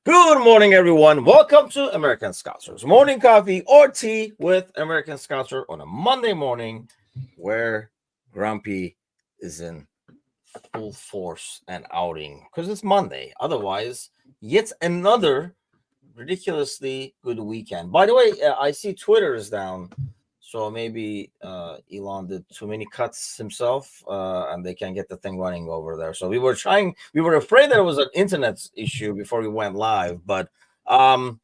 Good morning, everyone. Welcome to American Scousers Morning Coffee or Tea with American Scouser on a Monday morning where Grumpy is in full force and outing because it's Monday. Otherwise, yet another ridiculously good weekend. By the way, I see Twitter is down. So maybe Elon did too many cuts himself, and they can't get the thing running over there. So we were afraid that it was an internet issue before we went live. But um,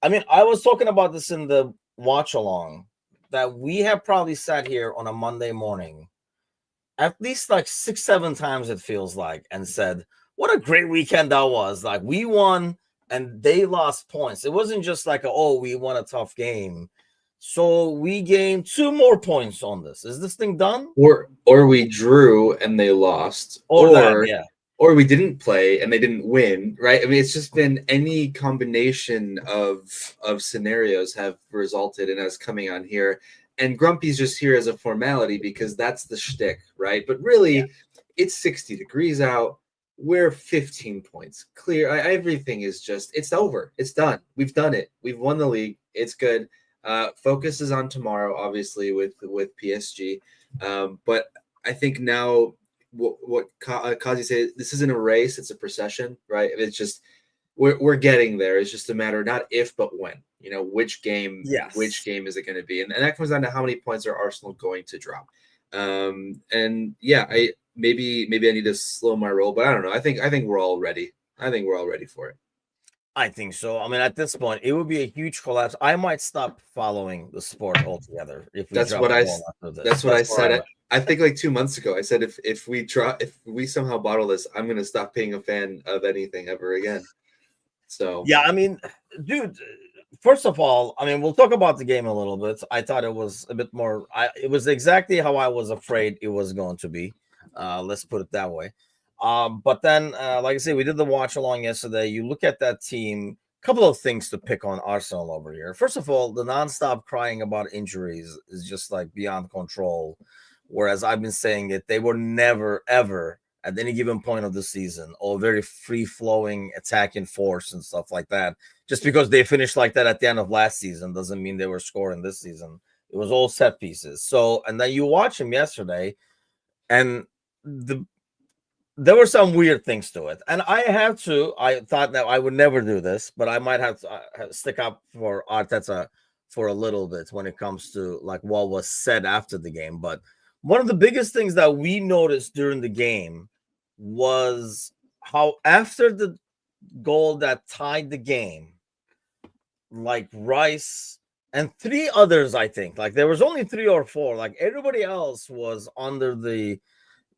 I was talking about this in the watch along that we have probably sat here on a Monday morning at least like 6, 7 times it feels like and said, "What a great weekend that was!" Like we won and they lost points. It wasn't just like, "Oh, we won a tough game." So we gained 2 more points on this. Is this thing done? Or we drew and they lost, Or that, yeah. or we didn't play and they didn't win, right? I mean, it's just been any combination of scenarios have resulted in us coming on here, and Grumpy's just here as a formality because that's the shtick, right? But really, it's 60 degrees out. We're 15 points clear. Everything is just, it's over. It's done. We've done it. We've won the league. It's good. Focus is on tomorrow, obviously, with PSG. But I think now what Kazi said, this isn't a race, it's a procession, right? It's just we're getting there. It's just a matter not if but when. You know, which game is it going to be? And that comes down to how many points are Arsenal going to drop. And yeah, I maybe I need to slow my roll, but I don't know. I think we're all ready. I think we're all ready for it. I think so. I mean, at this point, it would be a huge collapse. I might stop following the sport altogether if we That's drop what I. the ball after this. That's what I said. I think like 2 months ago, I said if we somehow bottle this, I'm gonna stop being a fan of anything ever again. So yeah, I mean, dude. First of all, I mean, we'll talk about the game a little bit. I thought it was a bit more. It was exactly how I was afraid it was going to be. Let's put it that way. But then, like I say, we did the watch along yesterday. You look at that team. Couple of things to pick on Arsenal over here. First of all, the nonstop crying about injuries is just like beyond control. Whereas I've been saying it, they were never ever at any given point of the season or very free flowing attacking force and stuff like that. Just because they finished like that at the end of last season doesn't mean they were scoring this season. It was all set pieces. So, and then you watch them yesterday, and there were some weird things to it. And I thought that I would never do this, but I might have to stick up for Arteta for a little bit when it comes to like what was said after the game. But one of the biggest things that we noticed during the game was how after the goal that tied the game, like Rice and three others, I think, like there was only 3 or 4, like everybody else was under the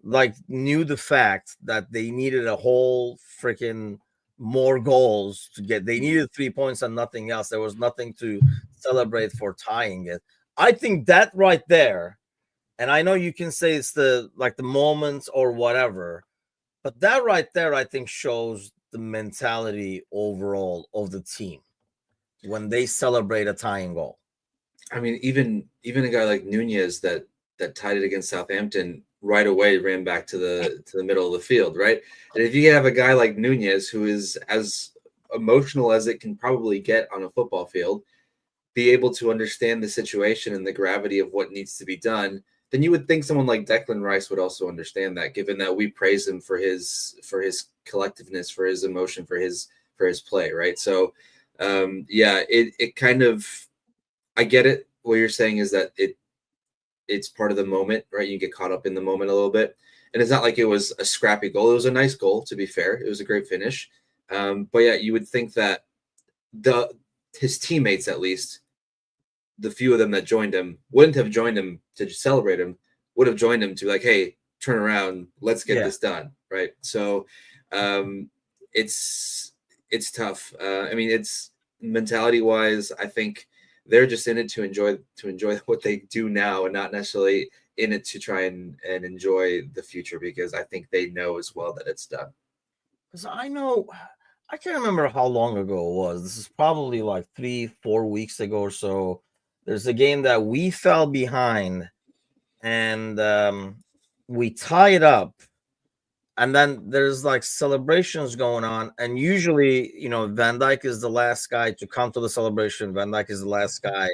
like knew the fact that they needed a whole freaking more goals to get. They needed 3 points and nothing else. There was nothing to celebrate for tying it. I think that right there, and I know you can say it's the moments or whatever, but that right there, I think shows the mentality overall of the team when they celebrate a tying goal. I mean, even a guy like Nunez that tied it against Southampton right away ran back to the middle of the field, right? And if you have a guy like Nunez who is as emotional as it can probably get on a football field, be able to understand the situation and the gravity of what needs to be done, then you would think someone like Declan Rice would also understand that, given that we praise him for his collectiveness, for his emotion, for his play, right? So yeah, it kind of, I get it. What you're saying is that it's part of the moment, right? You get caught up in the moment a little bit. And it's not like it was a scrappy goal. It was a nice goal, to be fair. It was a great finish. But yeah, you would think that his teammates, at least, the few of them that joined him, wouldn't have joined him to celebrate him, would have joined him to like, hey, turn around, let's get this done, right? So it's tough. I mean, it's mentality-wise, I think they're just in it to enjoy what they do now and not necessarily in it to try and enjoy the future, because I think they know as well that it's done. Because I know, I can't remember how long ago it was. This is probably like 3, 4 weeks ago or so. There's a game that we fell behind and we tied up And then there's like celebrations going on, and usually, Van Dijk is the last guy to come to the celebration. Van Dijk is the last guy,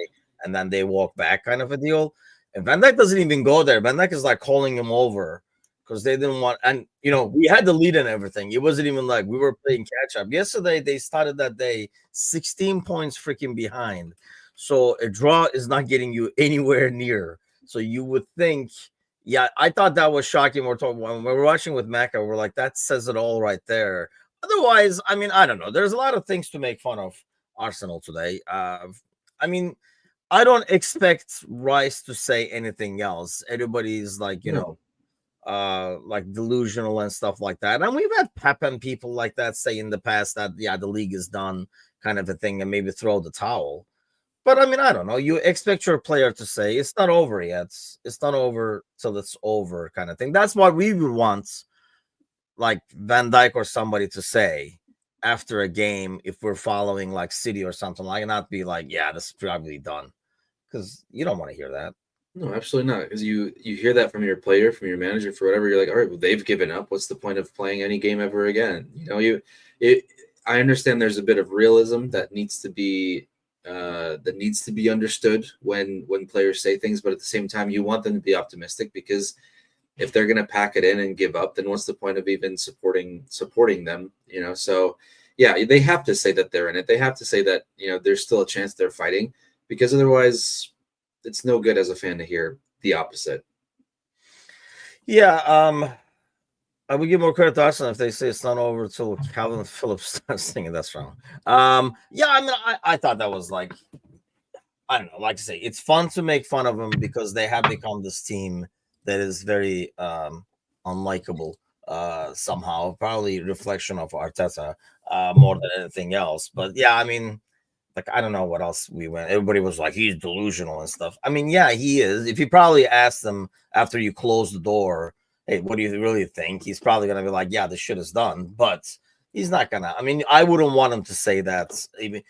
and then they walk back, kind of a deal. And Van Dijk doesn't even go there. Van Dijk is like calling him over because they didn't want. And we had the lead and everything. It wasn't even like we were playing catch up. Yesterday they started that day 16 points freaking behind. So a draw is not getting you anywhere near. So you would think. Yeah, I thought that was shocking. When we were watching with Mecca, we're like, that says it all right there. Otherwise, I mean, I don't know. There's a lot of things to make fun of Arsenal today. I mean, I don't expect Rice to say anything else. Everybody's like, like delusional and stuff like that. And we've had Pep and people like that say in the past that, the league is done, kind of a thing, and maybe throw the towel. But I mean, I don't know. You expect your player to say it's not over yet. It's not over till it's over, kind of thing. That's what we would want, like Van Dijk or somebody to say after a game if we're following like City or something, like, not be like, yeah, this is probably done, because you don't want to hear that. No, absolutely not. Because you hear that from your player, from your manager, for whatever. You're like, all right, well, they've given up. What's the point of playing any game ever again? I understand there's a bit of realism that needs to be understood when players say things, but at the same time, you want them to be optimistic, because if they're going to pack it in and give up, then what's the point of even supporting them? So yeah, they have to say that they're in it. They have to say that there's still a chance they're fighting, because otherwise, it's no good as a fan to hear the opposite. Yeah, I would give more credit to Arsenal if they say it's not over until Calvin Phillips starts singing that song. Yeah, I mean, I thought that was like, I don't know, like I say, it's fun to make fun of them because they have become this team that is very unlikable somehow. Probably a reflection of Arteta more than anything else. But yeah, I mean, like, I don't know what else we went. Everybody was like, he's delusional and stuff. I mean, yeah, he is. If you probably asked him after you close the door, hey, what do you really think? He's probably going to be like, yeah, this shit is done. But he's not going to. I mean, I wouldn't want him to say that. Even,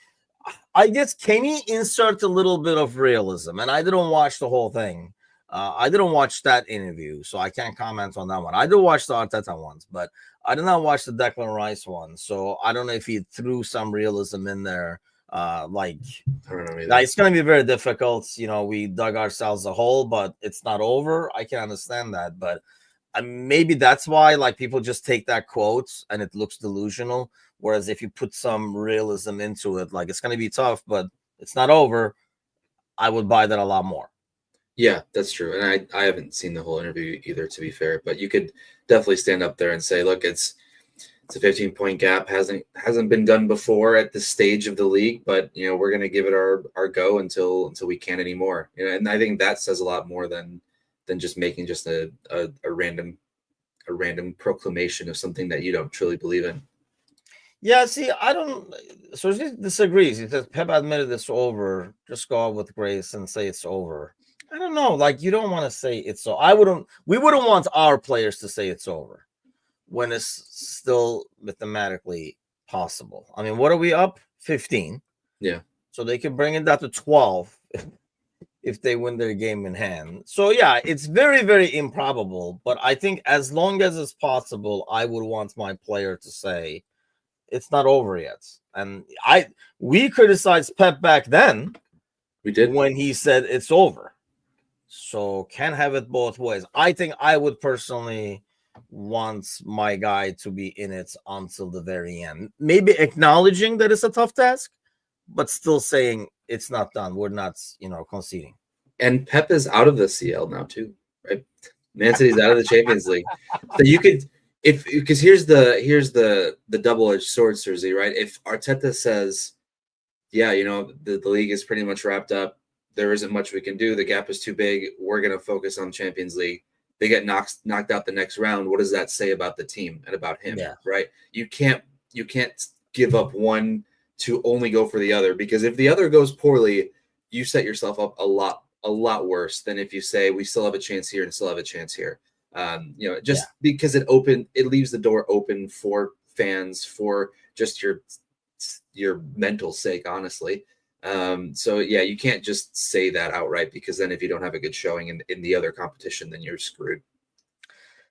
I guess, can he insert a little bit of realism? And I didn't watch the whole thing. I didn't watch that interview, so I can't comment on that one. I did watch the Arteta ones, but I did not watch the Declan Rice one. So I don't know if he threw some realism in there. Like, I don't know either. It's going to be very difficult. We dug ourselves a hole, but it's not over. I can understand that, but maybe that's why, like, people just take that quote and it looks delusional. Whereas if you put some realism into it, like, it's going to be tough, but it's not over, I would buy that a lot more. Yeah, that's true. And I haven't seen the whole interview either, to be fair, but you could definitely stand up there and say, look, it's a 15-point gap. Hasn't been done before at this stage of the league, but we're going to give it our go until we can't anymore. And I think that says a lot more than just making just a random proclamation of something that you don't truly believe in. Yeah, see, I don't. So he disagrees. He says Pep admitted it's over. Just go out with grace and say it's over. I don't know. Like, you don't want to say it's so. We wouldn't want our players to say it's over when it's still mathematically possible. I mean, what are we up? 15. Yeah. So they can bring it down to 12 if they win their game in hand. So yeah, it's very, very improbable. But I think as long as it's possible, I would want my player to say it's not over yet. And we criticized Pep back then. We did, when he said it's over. So can't have it both ways. I think I would personally want my guy to be in it until the very end. Maybe acknowledging that it's a tough task, but still saying it's not done. We're not, conceding. And Pep is out of the CL now too, right? Man City's out of the Champions League. So you could, because here's the double-edged sword, Serzi, right? If Arteta says, yeah, the league is pretty much wrapped up, there isn't much we can do, the gap is too big, we're going to focus on Champions League, they get knocked out the next round, what does that say about the team and about him? Yeah. Right? You can't give up one to only go for the other, because if the other goes poorly, you set yourself up a lot worse than if you say we still have a chance here and still have a chance here. Because it leaves the door open for fans, for just your mental sake, honestly. So yeah, you can't just say that outright, because then if you don't have a good showing in the other competition, then you're screwed.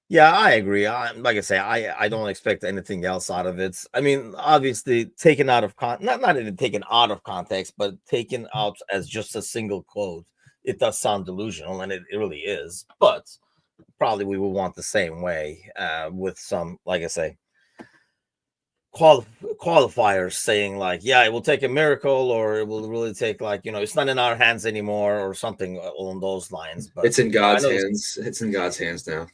Yeah, I agree. Like I say, I don't expect anything else out of it. I mean, obviously, taken out of not even taken out of context, but taken out as just a single quote, it does sound delusional, and it really is. But probably we would want the same way with some, like I say, qualifiers saying like, yeah, it will take a miracle, or it will really take like, it's not in our hands anymore, or something along those lines. But It's in I God's know hands. It's in God's hands now.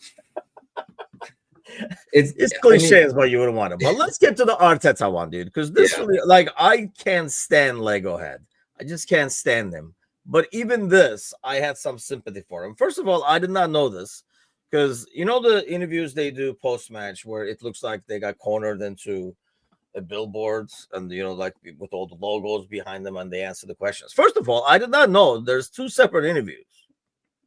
It's it's I mean, cliche is what you would want it. But let's get to the Arteta one, dude, because this yeah. really, like, I can't stand Lego Head. I just can't stand him. But even this, I had some sympathy for him. First of all, I did not know this because the interviews they do post match where it looks like they got cornered into a billboards and like with all the logos behind them and they answer the questions. First of all, I did not know there's two separate interviews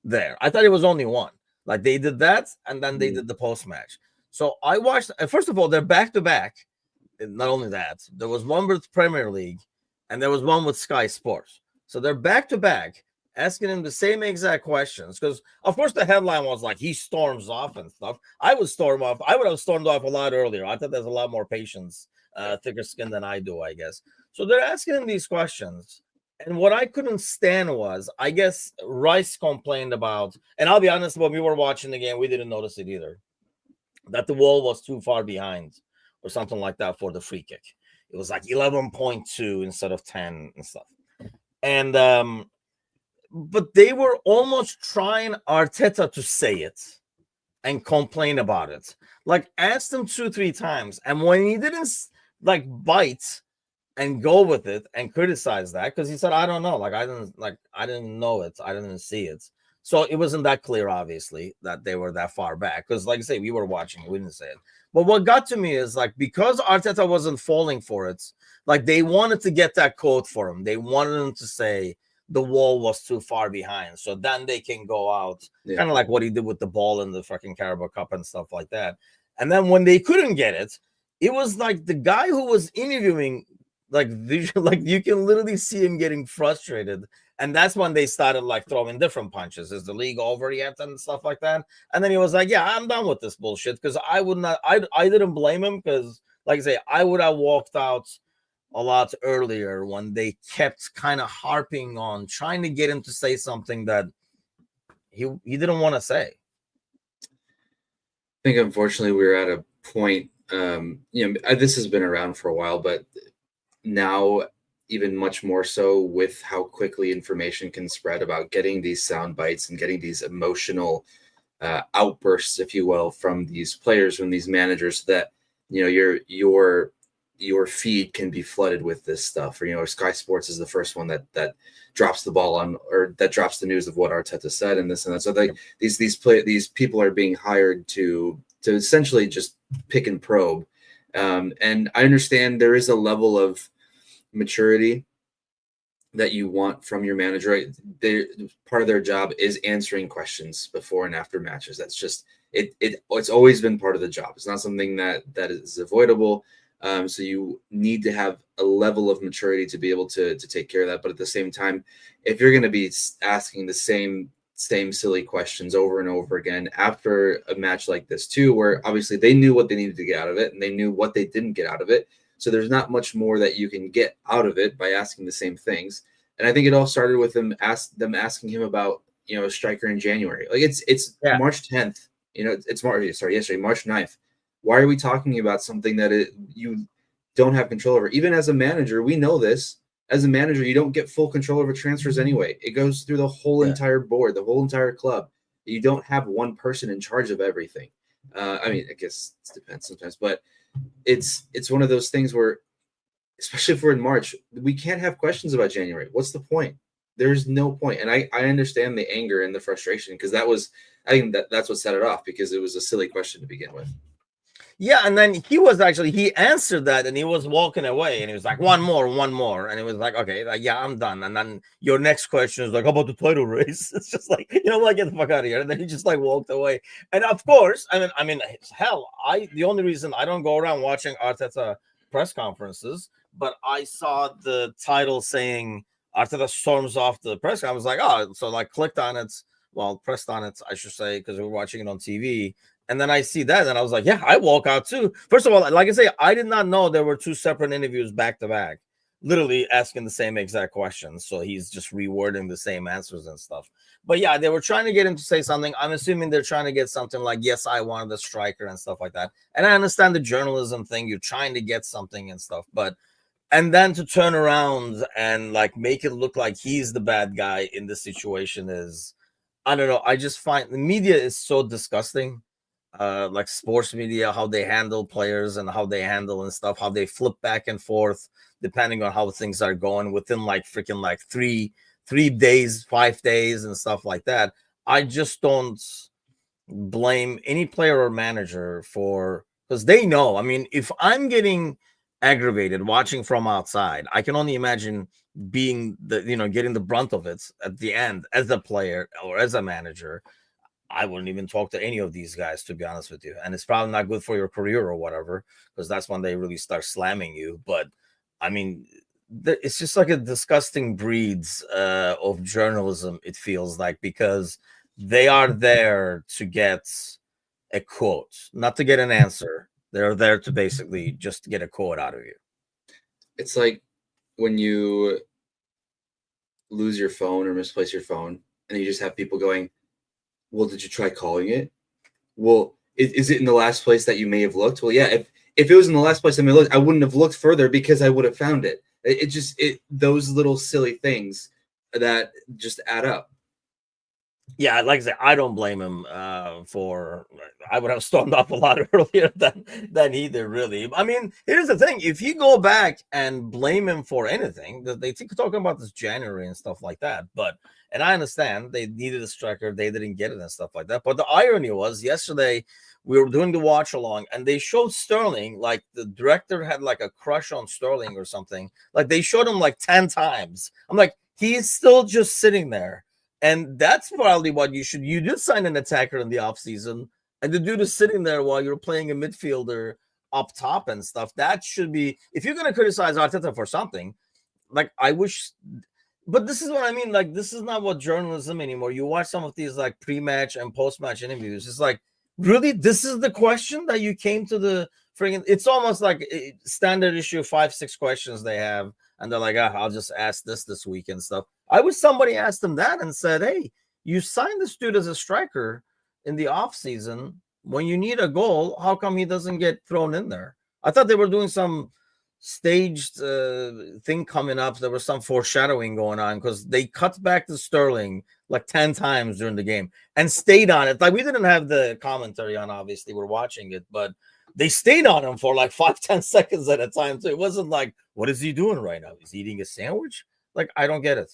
there. I thought it was only one. Like they did that and then they did the post match. So I watched. First of all, they're back to back. Not only that, there was one with Premier League, and there was one with Sky Sports. So they're back to back, asking him the same exact questions. Because of course the headline was like he storms off and stuff. I would storm off. I would have stormed off a lot earlier. I thought there's a lot more patience, thicker skin than I do, I guess. So they're asking him these questions. And what I couldn't stand was, I guess Rice complained about, and I'll be honest, when we were watching the game, we didn't notice it either, that the wall was too far behind or something like that for the free kick. It was like 11.2 instead of 10 and stuff. And but they were almost trying Arteta to say it and complain about it. Like asked him 2-3 times. And when he didn't like bite and go with it and criticize that, because he said, I don't know. I didn't know it. I didn't see it. So it wasn't that clear, obviously, that they were that far back. Because, like I say, we were watching, we didn't say it. But what got to me is like, because Arteta wasn't falling for it, like they wanted to get that quote for him. They wanted him to say the wall was too far behind. So then they can go out, kind of like what he did with the ball in the fucking Carabao Cup and stuff like that. And then when they couldn't get it, it was like the guy who was interviewing, like you can literally see him getting frustrated. And that's when they started like throwing different punches. Is the league over yet and stuff like that? And then he was like, yeah, I'm done with this bullshit. Because I would not, I didn't blame him, because like I say, I would have walked out a lot earlier when they kept kind of harping on trying to get him to say something that he didn't want to say. I think unfortunately we're at a point, this has been around for a while, but now even much more so with how quickly information can spread about getting these sound bites and getting these emotional outbursts, if you will, from these players, from these managers, that your feed can be flooded with this stuff. Or Sky Sports is the first one that drops the ball on, or that drops the news of what Arteta said and this and that. So these people are being hired to essentially just pick and probe. And I understand there is a level of maturity that you want from your manager. Right? Part of their job is answering questions before and after matches. That's just it's always been part of the job. It's not something that is avoidable. So you need to have a level of maturity to be able to take care of that. But at the same time, if you're going to be asking the same silly questions over and over again after a match like this too, where obviously they knew what they needed to get out of it and they knew what they didn't get out of it. So there's not much more that you can get out of it by asking the same things. And I think it all started with them asking him about, a striker in January. Like it's March 10th, it's yesterday, March 9th. Why are we talking about something that you don't have control over? Even as a manager, we know this. As a manager, you don't get full control over transfers anyway. It goes through the whole entire board, the whole entire club. You don't have one person in charge of everything. I guess it depends sometimes, but it's one of those things where, especially if we're in March, we can't have questions about January. What's the point? There's no point. And I understand the anger and the frustration, because I think that's what set it off, because it was a silly question to begin with. Yeah, and then he answered that, and he was walking away, and he was like, one more, and it was like, okay, like, yeah, I'm done. And then your next question is like, how about the title race? It's just like, like, get the fuck out of here. And then he just like walked away. And of course, I mean, hell, the only reason I don't go around watching Arteta press conferences, but I saw the title saying Arteta storms off the press conference. I was like, oh, so like clicked on it. Well, pressed on it, I should say, because we were watching it on TV. And then I see that, and I was like, yeah, I walk out too. First of all, like I say, I did not know there were two separate interviews back to back, literally asking the same exact questions. So he's just rewording the same answers and stuff. But yeah, they were trying to get him to say something. I'm assuming they're trying to get something like, yes, I wanted a striker and stuff like that. And I understand the journalism thing. You're trying to get something and stuff. But, and then to turn around and like make it look like he's the bad guy in this situation is, I don't know. I just find the media is so disgusting. Like sports media, how they handle players and how they handle and stuff, how they flip back and forth depending on how things are going within like freaking like three days, 5 days and stuff like that. I just don't blame any player or manager for, because they know. I mean, if I'm getting aggravated watching from outside, I can only imagine being the, getting the brunt of it at the end as a player or as a manager. I wouldn't even talk to any of these guys, to be honest with you. And it's probably not good for your career or whatever, because that's when they really start slamming you. But I mean, it's just like a disgusting breeds of journalism, it feels like, because they are there to get a quote, not to get an answer. They're there to basically just get a quote out of you. It's like when you lose your phone or misplace your phone, and you just have people going, well, did you try calling it? Well, is it in the last place that you may have looked? Well, yeah, if it was in the last place I may have looked, I wouldn't have looked further because I would have found it. Those little silly things that just add up. Yeah, like I said, I don't blame him for. I would have stormed up a lot earlier than he did, really. I mean, here's the thing: if you go back and blame him for anything, they keep talking about this January and stuff like that. But, and I understand they needed a striker, they didn't get it and stuff like that. But the irony was, yesterday we were doing the watch along, and they showed Sterling, like the director had like a crush on Sterling or something. Like they showed him like 10 times. I'm like, he's still just sitting there. And that's probably what you did sign an attacker in the offseason, and the dude is sitting there while you're playing a midfielder up top and stuff. That should be, if you're going to criticize Arteta for something, like I wish, but this is what I mean. Like, this is not what journalism anymore. You watch some of these like pre-match and post-match interviews. It's like, really, this is the question that you came to the friggin', it's almost like a standard issue 5-6 questions they have. And they're like, I'll just ask this week and stuff. I wish somebody asked them that and said, hey, you signed this dude as a striker in the offseason. When you need a goal, how come he doesn't get thrown in there? I thought they were doing some staged thing coming up. There was some foreshadowing going on because they cut back to Sterling like 10 times during the game and stayed on it. Like, we didn't have the commentary on, obviously. We're watching it, but they stayed on him for like 5-10 seconds at a time. So it wasn't like, what is he doing right now? He's eating a sandwich? Like, I don't get it.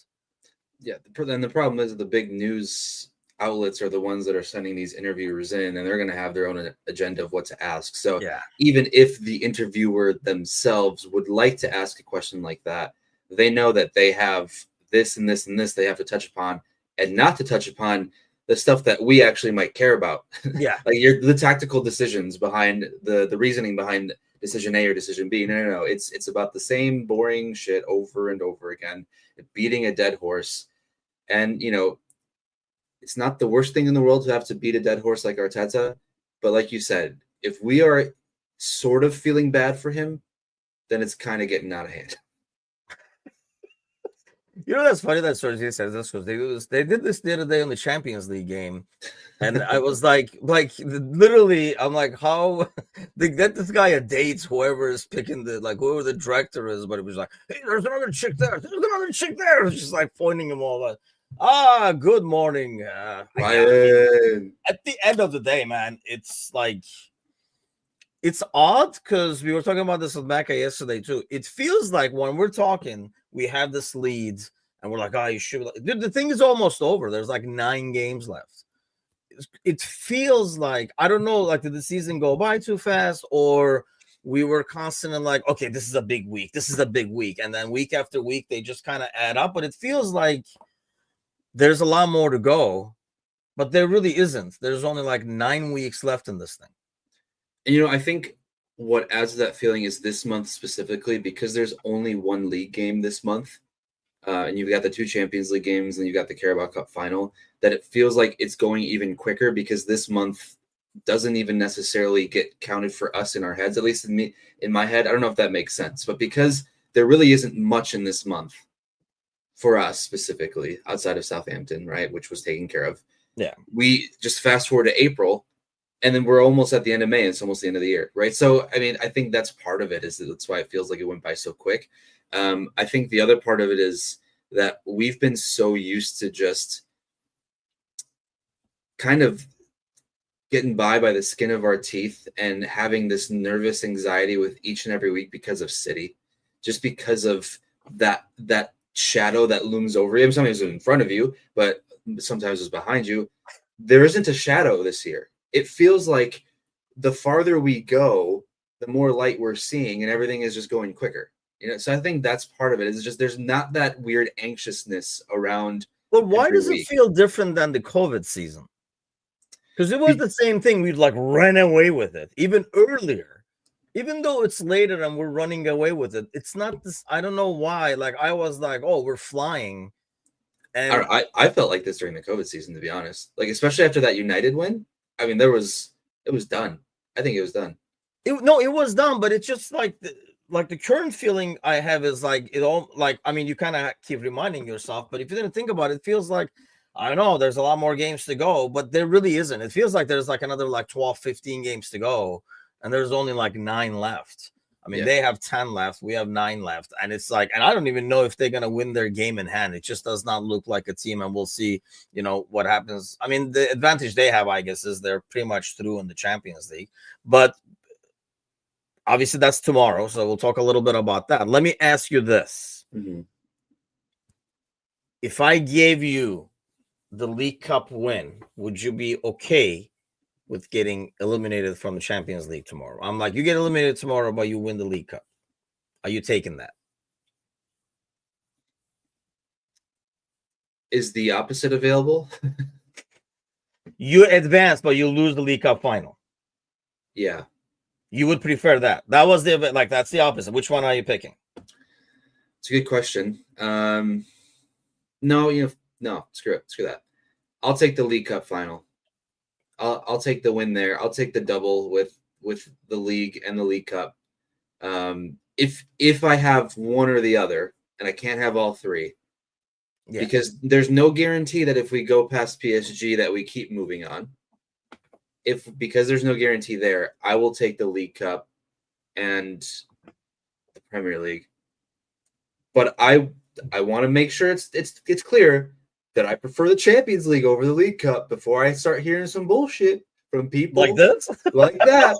Yeah, then the problem is the big news outlets are the ones that are sending these interviewers in, and they're going to have their own agenda of what to ask. So yeah, even if the interviewer themselves would like to ask a question like that, they know that they have this and this and this they have to touch upon, and not to touch upon the stuff that we actually might care about. Yeah. Like the tactical decisions behind the reasoning behind decision A or decision B. No. It's about the same boring shit over and over again, beating a dead horse. And, it's not the worst thing in the world to have to beat a dead horse like Arteta. But like you said, if we are sort of feeling bad for him, then it's kind of getting out of hand. That's funny that Sergio says this because they did this the other day on the Champions League game. And I was like literally, I'm like, how they get this guy a date, whoever is picking whoever the director is, but it was like, hey, there's another chick there. There's another chick there. It's just like pointing him all out. Good morning. Ryan. At the end of the day, man, it's like, it's odd because we were talking about this with Mecca yesterday too. It feels like when we're talking, we have this lead and we're like, you should. Dude, the thing is almost over. There's like 9 games left. It feels like, I don't know, like, did the season go by too fast, or we were constantly like, okay, this is a big week. This is a big week. And then week after week, they just kind of add up. But it feels like there's a lot more to go, but there really isn't. There's only like 9 weeks left in this thing. And, I think what adds to that feeling is this month specifically, because there's only one league game this month. And you've got the 2 Champions League games and you've got the Carabao Cup final, that it feels like it's going even quicker because this month doesn't even necessarily get counted for us in our heads, at least in my head. I don't know if that makes sense, but because there really isn't much in this month for us specifically outside of Southampton, right, which was taken care of. Yeah. We just fast forward to April, and then we're almost at the end of May, and it's almost the end of the year, right? So, I mean, I think that's part of it, is that's why it feels like it went by so quick. I think the other part of it is that we've been so used to just kind of getting by the skin of our teeth and having this nervous anxiety with each and every week because of City, just because of that shadow that looms over you. Sometimes it's in front of you, but sometimes it's behind you. There isn't a shadow this year. It feels like the farther we go, the more light we're seeing, and everything is just going quicker. So I think that's part of it. It's just there's not that weird anxiousness around. But why does it feel different than the COVID season? Because it was the same thing. We'd like ran away with it even earlier, even though it's later and we're running away with it. It's not this. I don't know why. Like I was like, oh, we're flying. And I felt like this during the COVID season, to be honest. Like especially after that United win. I mean, it was done. I think it was done. It was done, but it's just like the current feeling I have is like it all. Like I mean, you kind of keep reminding yourself, but if you didn't think about it, it feels like. I don't know, there's a lot more games to go, but there really isn't. It feels like there's like another like 12, 15 games to go, and there's only like 9 left. I mean, They have 10 left, we have 9 left, and it's like, and I don't even know if they're going to win their game in hand. It just does not look like a team, and we'll see, what happens. I mean, the advantage they have, I guess, is they're pretty much through in the Champions League, but obviously that's tomorrow, so we'll talk a little bit about that. Let me ask you this. Mm-hmm. If I gave you the League Cup win, would you be okay with getting eliminated from the Champions League tomorrow? I'm like, you get eliminated tomorrow, but you win the League Cup. Are you taking that? Is the opposite available? You advance, but you lose the League Cup final. Yeah. You would prefer that. That was that's the opposite. Which one are you picking? It's a good question. No, screw it. Screw that. I'll take the League Cup final. I'll take the win there. I'll take the double with the league and the League Cup. If I have one or the other, and I can't have all three, because there's no guarantee that if we go past PSG that we keep moving on. Because there's no guarantee there, I will take the League Cup and the Premier League. But I want to make sure it's clear that I prefer the Champions League over the League Cup before I start hearing some bullshit from people like this, like that,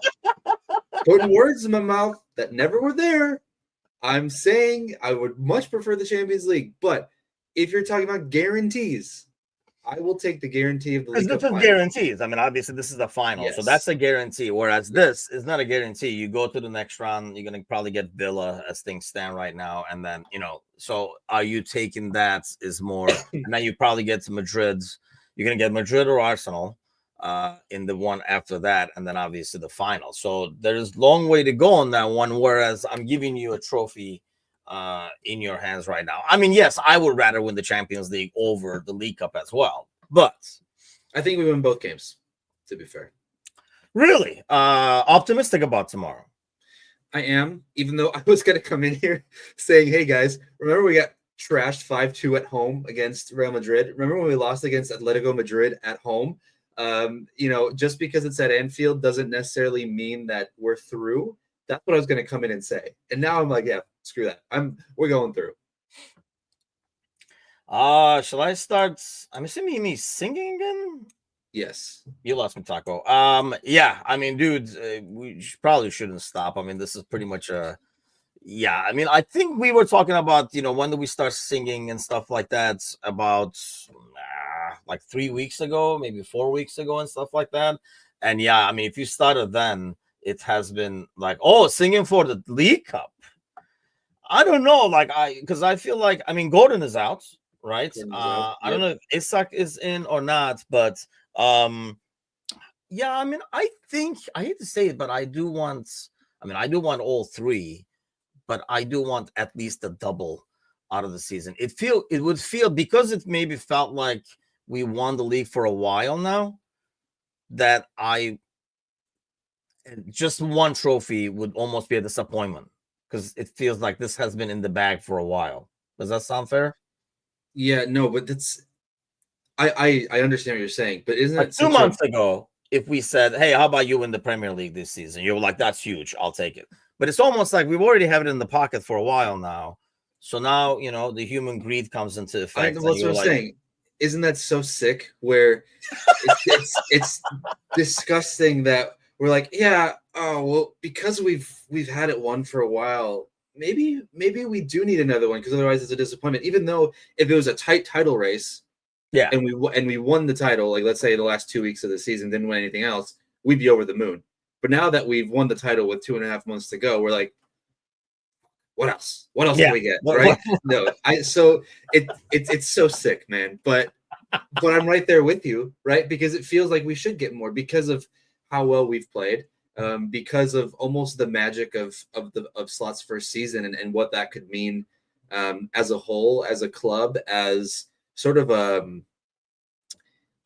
putting words in my mouth that never were there. I'm saying I would much prefer the Champions League, but if you're talking about guarantees, I will take the guarantee of the League Cup final. Guarantees. I mean, obviously, this is the final, so that's a guarantee. Whereas this is not a guarantee. You go to the next round, you're gonna probably get Villa as things stand right now, and then So, are you taking that? Is more, and then you probably get to Madrid. You're gonna get Madrid or Arsenal in the one after that, and then obviously the final. So there's long way to go on that one. Whereas I'm giving you a trophy in your hands right now. I mean, yes, I would rather win the Champions League over the League Cup as well, but I think we win both games, to be fair. Really optimistic about tomorrow. I am, even though I was going to come in here saying, hey guys, remember we got trashed 5-2 at home against Real Madrid? Remember when we lost against Atletico Madrid at home? Just because it's at Anfield doesn't necessarily mean that we're through. That's what I was going to come in and say. And now I'm like, yeah, screw that. We're going through. Shall I start? I'm assuming you mean singing again? Yes. You lost me, Taco. Yeah, I mean, dude, we probably shouldn't stop. I mean, this is pretty much I mean, I think we were talking about, when do we start singing and stuff like that about like 3 weeks ago, maybe 4 weeks ago and stuff like that. And yeah, I mean, if you started then, it has been like, oh, singing for the League Cup. I don't know, because I feel like, I mean, Gordon is out, right? I don't know if Isak is in or not, but yeah, I mean, I think I hate to say it, but I do want all three, but I do want at least a double out of the season. It would feel, because it maybe felt like we won the league for a while now, that I just one trophy would almost be a disappointment because it feels like this has been in the bag for a while. Does that sound fair? Yeah, no, but that's I understand what you're saying, but isn't Like it 2 months ago, if we said, "Hey, how about you win the Premier League this season?" You were like, "That's huge. I'll take it." But it's almost like we've already have it in the pocket for a while now. So now, the human greed comes into effect, that's and what you're I'm like, saying. Isn't that so sick? Where it's disgusting that we're like, yeah, oh well, because we've had it one for a while. Maybe we do need another one because otherwise it's a disappointment. Even though if it was a tight title race, yeah, and we won the title, like let's say the last 2 weeks of the season, didn't win anything else, we'd be over the moon. But now that we've won the title with 2.5 months to go, we're like, what else? What else yeah. can we get? Right? No, so it's so sick, man. But I'm right there with you, right? Because it feels like we should get more because of how well we've played, because of almost the magic of Slot's first season and what that could mean as a whole, as a club, as sort of a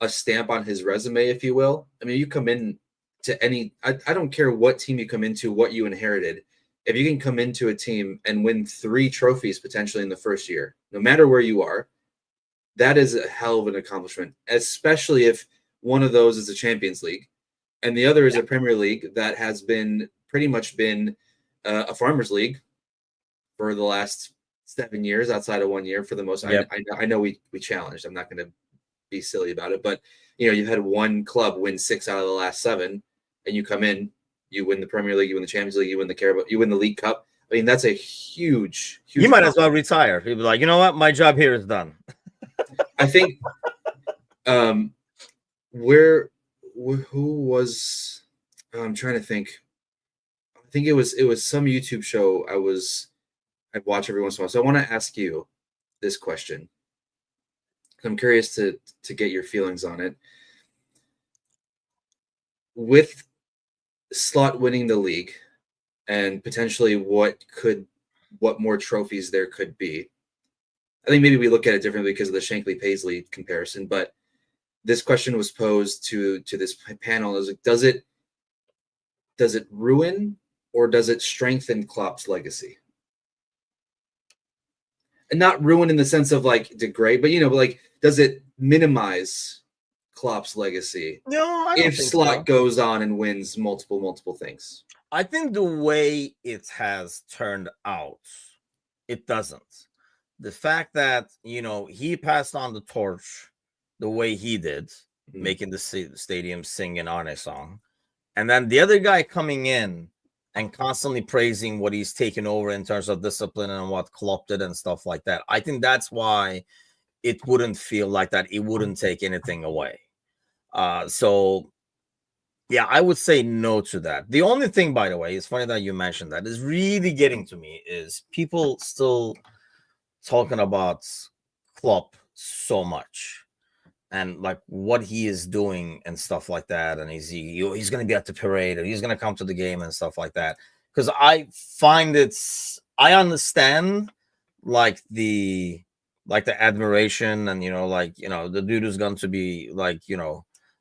stamp on his resume, if you will. I mean, you come in to I don't care what team you come into, what you inherited. If you can come into a team and win 3 trophies potentially in the first year, no matter where you are, that is a hell of an accomplishment, especially if one of those is a Champions League and the other is a Premier League that has been pretty much been a farmers league for the last 7 years outside of 1 year for the most. Yep. I know we challenged. I'm not going to be silly about it, but you've had one club win 6 out of the last 7 and you come in, you win the Premier League, you win the Champions League, you win the Carabao, you win the League Cup. I mean, that's a huge You might as well retire. You'd be like, you know what? My job here is done. I think who was I'm trying to think. I think it was some YouTube show I'd watch every once in a while. So I want to ask you this question. I'm curious to get your feelings on it. With Slot winning the league and potentially what more trophies there could be. I think maybe we look at it differently because of the Shankly-Paisley comparison, but this question was posed to this panel: does it ruin or does it strengthen Klopp's legacy? And not ruin in the sense of like degrade, but like does it minimize Klopp's legacy? No, I don't if think Slot so. goes on and wins multiple things. I think the way it has turned out, it doesn't. The fact that he passed on the torch the way he did, making the stadium sing an Arne song, and then the other guy coming in and constantly praising what he's taken over in terms of discipline and what Klopp did and stuff like that. I think that's why it wouldn't feel like that. It wouldn't take anything away. So yeah, I would say no to that. The only thing, by the way, it's funny that you mentioned that, is really getting to me is people still talking about Klopp so much and like what he is doing and stuff like that. And he's going to be at the parade or he's going to come to the game and stuff like that. Because I find I understand like the admiration and, the dude is going to be like,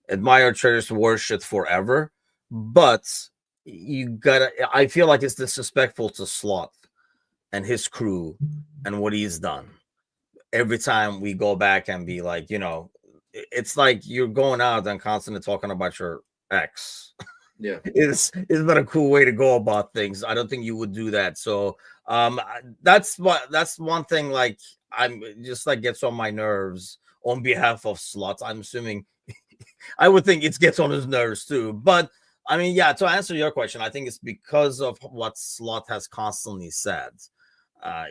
admired, cherished, worshipped forever. But I feel like it's disrespectful to Slot and his crew and what he's done. Every time we go back and be like, it's like you're going out and constantly talking about your ex. Yeah. It's not a cool way to go about things. I don't think you would do that. So that's one thing, like, I'm just like gets on my nerves on behalf of Slot. I'm assuming I would think it gets on his nerves too. But I mean, yeah, to answer your question, I think it's because of what Slot has constantly said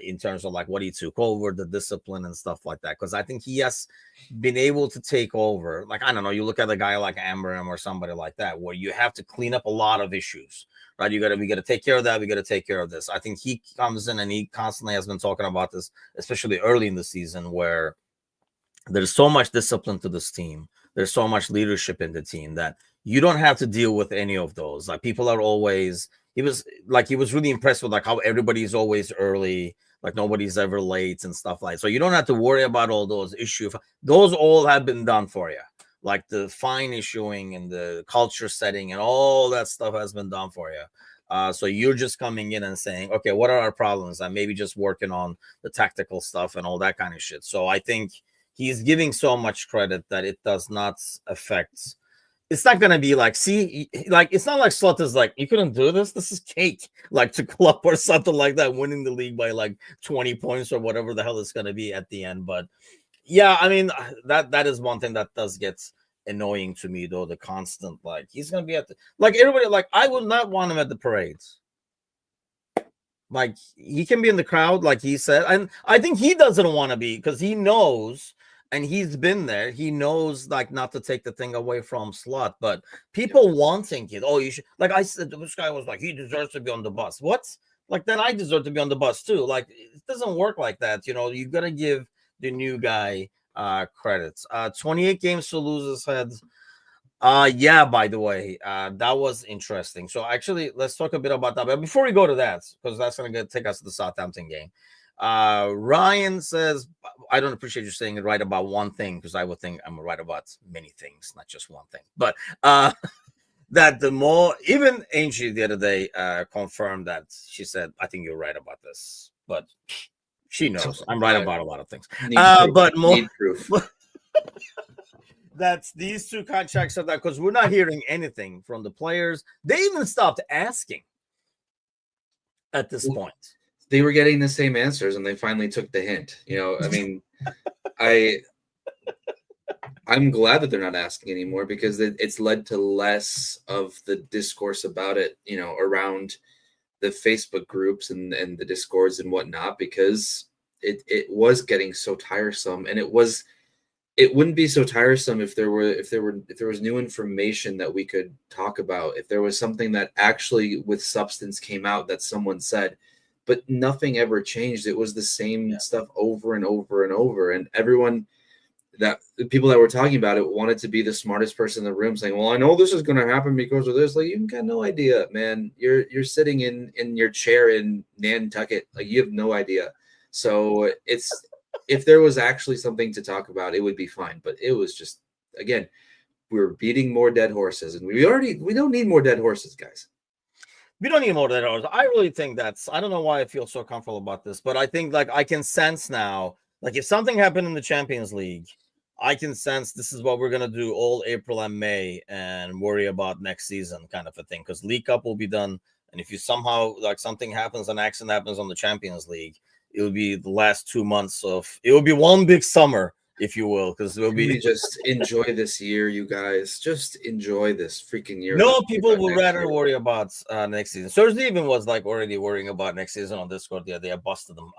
in terms of like what he took over, the discipline and stuff like that. Because I think he has been able to take over. Like, I don't know, you look at a guy like Amram or somebody like that, where you have to clean up a lot of issues, right? We got to take care of that. We got to take care of this. I think he comes in and he constantly has been talking about this, especially early in the season, where there's so much discipline to this team. There's so much leadership in the team that you don't have to deal with any of those. Like, people are always, he was really impressed with like how everybody's always early, like nobody's ever late and stuff like that. So you don't have to worry about all those issues. Those all have been done for you. like the fine issuing and the culture setting and all that stuff has been done for you. So you're just coming in and saying, okay, what are our problems? And maybe just working on the tactical stuff and all that kind of shit. So I think he's giving so much credit that it does not affect. It's not gonna be like, see, like it's not like Slot is like, you couldn't do this. This is cake, like to club or something like that, winning the league by like 20 points or whatever the hell it's gonna be at the end. But yeah, I mean that is one thing that does get annoying to me though. The constant like he's gonna be at the like everybody like I would not want him at the parades. Like he can be in the crowd, like he said, and I think he doesn't want to be because he knows. And he's been there. He knows, like, not to take the thing away from Slot, but people wanting it. Oh, you should. Like I said, this guy was like, he deserves to be on the bus. What? Like, then I deserve to be on the bus too. Like, it doesn't work like that. You know, you got to give the new guy credits. 28 games to lose his head. Yeah, by the way, that was interesting. So actually, let's talk a bit about that. But before we go to that, because that's going to take us to the Southampton game. Ryan says, I don't appreciate you saying it right about one thing, because I would think I'm right about many things, not just one thing. But that the more, even Angie the other day confirmed that. She said, I think you're right about this, but she knows I'm right about a lot of things. But more proof. That's these two contracts are that, because we're not hearing anything from the players. They even stopped asking at this point. They were getting the same answers, and they finally took the hint. You know, I mean, I'm glad that they're not asking anymore, because it's led to less of the discourse about it, you know, around the Facebook groups and the Discords and whatnot, because it was getting so tiresome. And it wouldn't be so tiresome if there was new information that we could talk about, if there was something that actually with substance came out that someone said. But nothing ever changed. It was the same stuff over and over and over. And everyone, the people that were talking about it, wanted to be the smartest person in the room, saying, well, I know this is going to happen because of this. Like, you got no idea, man. You're sitting in your chair in Nantucket. Like, you have no idea. So if there was actually something to talk about, it would be fine. But it was just, again, we're beating more dead horses. And we don't need more dead horses, guys. We don't need more than ours. I really think I don't know why I feel so comfortable about this, but I think like I can sense now, like if something happened in the Champions League, I can sense this is what we're going to do all April and May and worry about next season kind of a thing. Because League Cup will be done. And if you somehow like something happens, an accident happens on the Champions League, it will be the last 2 months it will be one big summer, if you will, because we'll be just enjoy this year, you guys. Just enjoy this freaking year. No, people would rather worry about next season. Thursday even was like already worrying about next season on Discord. Yeah, they busted them.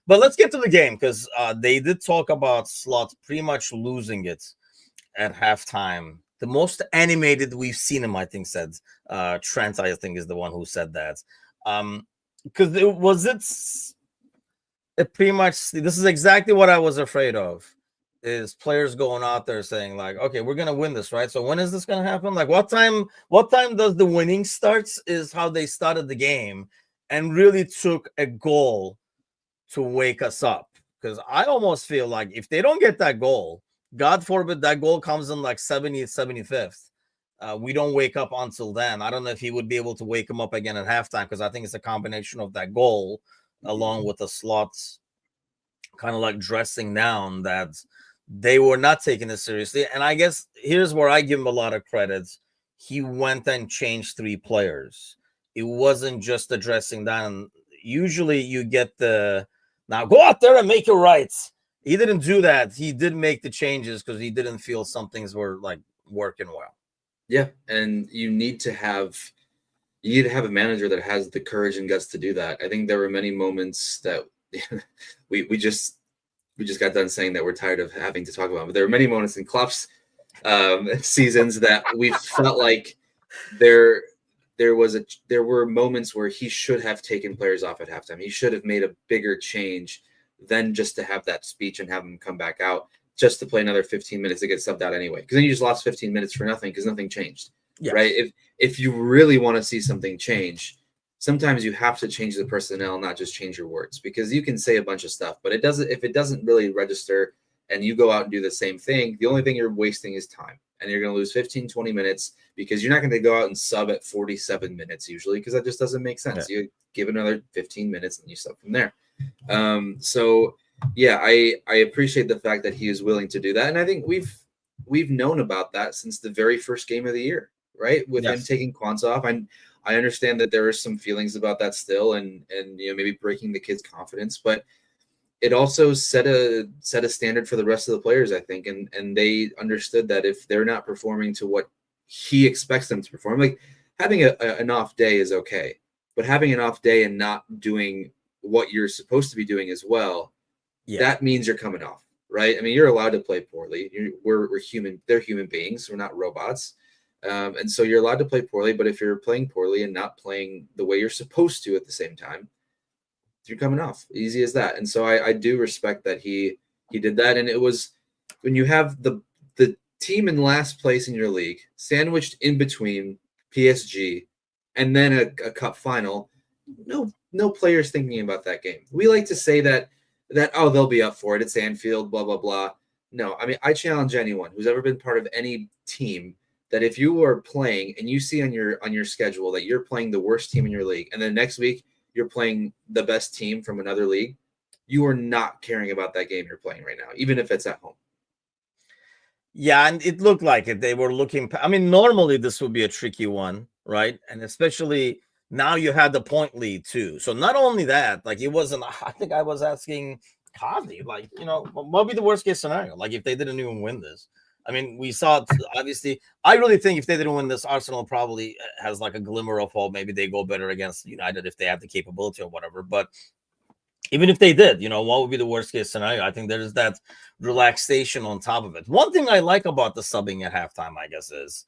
But let's get to the game, because they did talk about Slot pretty much losing it at halftime. The most animated we've seen him, I think, said Trent, I think, is the one who said that. Because it pretty much, this is exactly what I was afraid of. Is players going out there saying like, okay, we're gonna win this, right? So when is this gonna happen? Like what time does the winning starts? Is how they started the game and really took a goal to wake us up. Because I almost feel like if they don't get that goal, God forbid that goal comes in like 70th, 75th, we don't wake up until then. I don't know if he would be able to wake him up again at halftime, because I think it's a combination of that goal along with the Slots kind of like dressing down that they were not taking it seriously. And I guess here's where I give him a lot of credit. He went and changed 3 players. It wasn't just the dressing down. Usually you get now go out there and make it right. He didn't do that. He did make the changes because he didn't feel some things were like working well. Yeah. And you need to have a manager that has the courage and guts to do that. I think there were many moments that we just got done saying that we're tired of having to talk about, but there were many moments in Klopp's seasons that we felt like there were moments where he should have taken players off at halftime. He should have made a bigger change than just to have that speech and have them come back out just to play another 15 minutes to get subbed out anyway. Because then you just lost 15 minutes for nothing because nothing changed. Yes. Right? If you really want to see something change, sometimes you have to change the personnel, not just change your words, because you can say a bunch of stuff, but if it doesn't really register and you go out and do the same thing, the only thing you're wasting is time. and you're going to lose 15, 20 minutes because you're not going to go out and sub at 47 minutes usually, because that just doesn't make sense. You give another 15 minutes and you sub from there. So yeah, I appreciate the fact that he is willing to do that. And I think we've known about that since the very first game of the year, right? With him taking Kwanzaa off. I understand that there are some feelings about that still, and maybe breaking the kid's confidence, but it also set a standard for the rest of the players, I think, and they understood that if they're not performing to what he expects them to perform, like having an off day is okay, but having an off day and not doing what you're supposed to be doing as well, that means you're coming off, right? I mean, you're allowed to play poorly. We're human. They're human beings. We're not robots. And so you're allowed to play poorly, but if you're playing poorly and not playing the way you're supposed to at the same time, you're coming off. Easy as that. And so I do respect that he did that. And it was when you have the team in last place in your league sandwiched in between PSG and then a cup final, no players thinking about that game. We like to say that oh, they'll be up for it. It's Anfield, blah, blah, blah. No, I mean, I challenge anyone who's ever been part of any team that if you are playing and you see on your schedule that you're playing the worst team in your league, and then next week you're playing the best team from another league, you are not caring about that game you're playing right now, even if it's at home. Yeah, and it looked like it. They were looking. I mean, normally this would be a tricky one, right? And especially now you had the point lead too. So not only that, like it wasn't. I think I was asking Kazi, like, what would be the worst case scenario? Like if they didn't even win this. I mean, we saw it, obviously. I really think if they didn't win this, Arsenal probably has like a glimmer of hope. Maybe they go better against United if they have the capability or whatever. But even if they did, what would be the worst case scenario? I think there's that relaxation on top of it. One thing I like about the subbing at halftime, I guess, is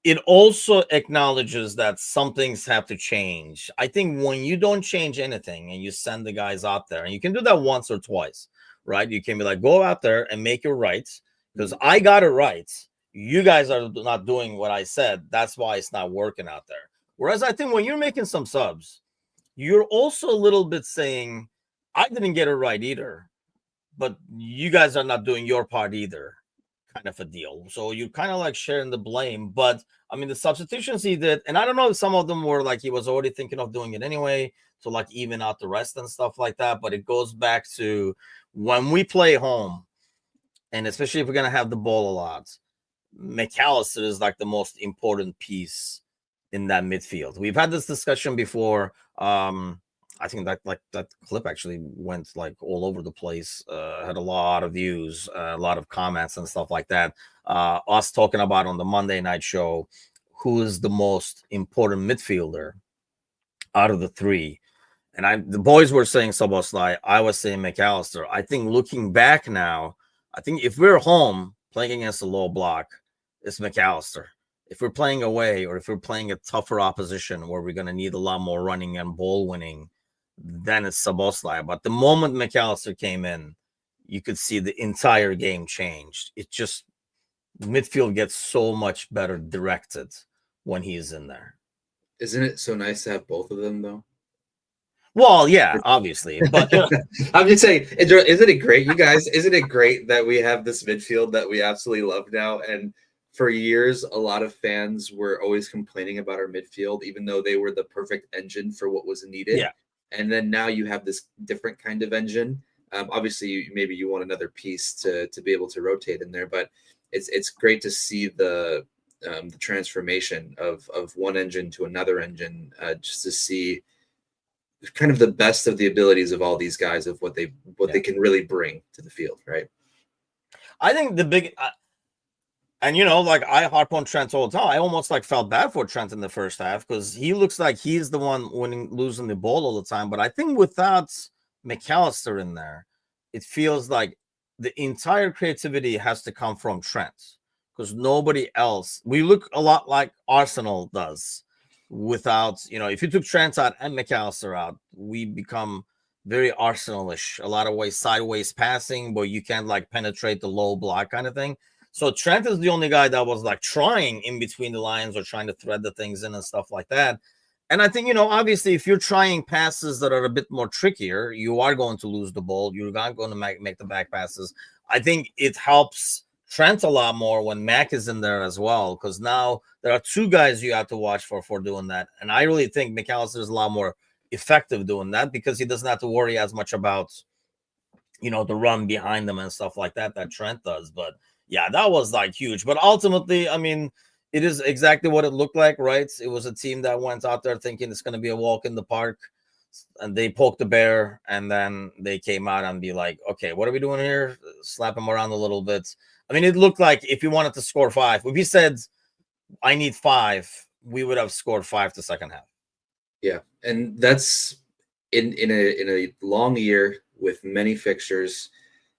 it also acknowledges that some things have to change. I think when you don't change anything and you send the guys out there, and you can do that once or twice, right? You can be like, go out there and make it right. Because I got it right. You guys are not doing what I said. That's why it's not working out there. Whereas I think when you're making some subs, you're also a little bit saying, I didn't get it right either, but you guys are not doing your part either, kind of a deal. So you're kind of like sharing the blame. But I mean, the substitutions he did, and I don't know if some of them were like he was already thinking of doing it anyway to like even out the rest and stuff like that. But it goes back to when we play home, and especially if we're going to have the ball a lot, McAllister is like the most important piece in that midfield. We've had this discussion before. I think that clip actually went like all over the place, had a lot of views, a lot of comments and stuff like that. Us talking about on the Monday night show, who is the most important midfielder out of the three. And the boys were saying Szoboszlai, I was saying McAllister. I think looking back now, I think if we're home playing against a low block, it's McAllister. If we're playing away or if we're playing a tougher opposition where we're going to need a lot more running and ball winning, then it's Szoboszlai. But the moment McAllister came in, you could see the entire game changed. It just, midfield gets so much better directed when he's in there. Isn't it so nice to have both of them, though? Well, yeah, obviously, but I'm just saying, isn't it great, you guys? Isn't it great that we have this midfield that we absolutely love now? And for years, a lot of fans were always complaining about our midfield, even though they were the perfect engine for what was needed. Yeah. And then now you have this different kind of engine. Obviously, maybe you want another piece to be able to rotate in there, but it's great to see the transformation of one engine to another engine, just to see kind of the best of the abilities of all these guys, of what they can really bring to the field, right? I think the big and like I harp on Trent all the time. I almost like felt bad for Trent in the first half because he looks like he's the one losing the ball all the time. But I think without McAllister in there, it feels like the entire creativity has to come from Trent, because nobody else. We look a lot like Arsenal does. Without, if you took Trent out and McAllister out, we become very Arsenal-ish. A lot of ways, sideways passing, but you can't like penetrate the low block kind of thing. So Trent is the only guy that was like trying in between the lines or trying to thread the things in and stuff like that. And I think, obviously, if you're trying passes that are a bit more trickier, you are going to lose the ball. You're not going to make the back passes. I think it helps Trent a lot more when Mac is in there as well, because now there are two guys you have to watch for doing that. And I really think McAllister is a lot more effective doing that because he doesn't have to worry as much about, the run behind them and stuff like that Trent does. But yeah, that was like huge. But ultimately, I mean, it is exactly what it looked like, right? It was a team that went out there thinking it's going to be a walk in the park, and they poked the bear, and then they came out and be like, okay, what are we doing here? Slap him around a little bit. I mean, it looked like if you wanted to score 5, if he said, I need 5, we would have scored 5 the second half. Yeah, and that's in a long year with many fixtures.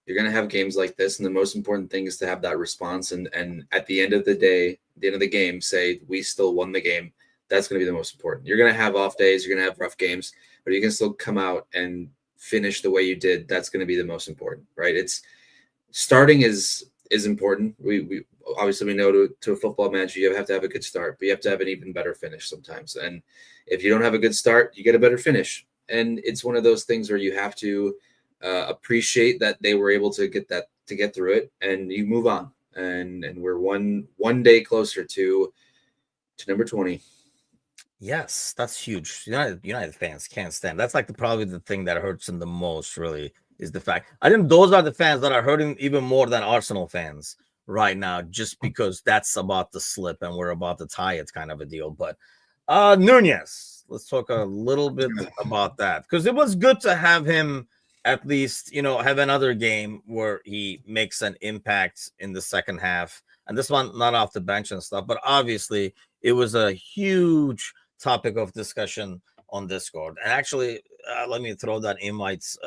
You're going to have games like this, and the most important thing is to have that response. And at the end of the day, the end of the game, say we still won the game. That's going to be the most important. You're going to have off days, you're going to have rough games, but you can still come out and finish the way you did. That's going to be the most important, right? It's starting is important. We obviously we know to a football match you have to have a good start, but you have to have an even better finish sometimes. And if you don't have a good start, you get a better finish. And it's one of those things where you have to appreciate that they were able to get through it, and you move on. And we're one day closer to number 20. Yes, that's huge. United fans can't stand. That's like probably the thing that hurts them the most. Really, is the fact. I think those are the fans that are hurting even more than Arsenal fans right now, just because that's about to slip and we're about to tie it, kind of a deal. But Nunez, let's talk a little bit about that, because it was good to have him at least, have another game where he makes an impact in the second half. And this one, not off the bench and stuff, but obviously it was a huge topic of discussion on Discord. And actually, let me throw that invites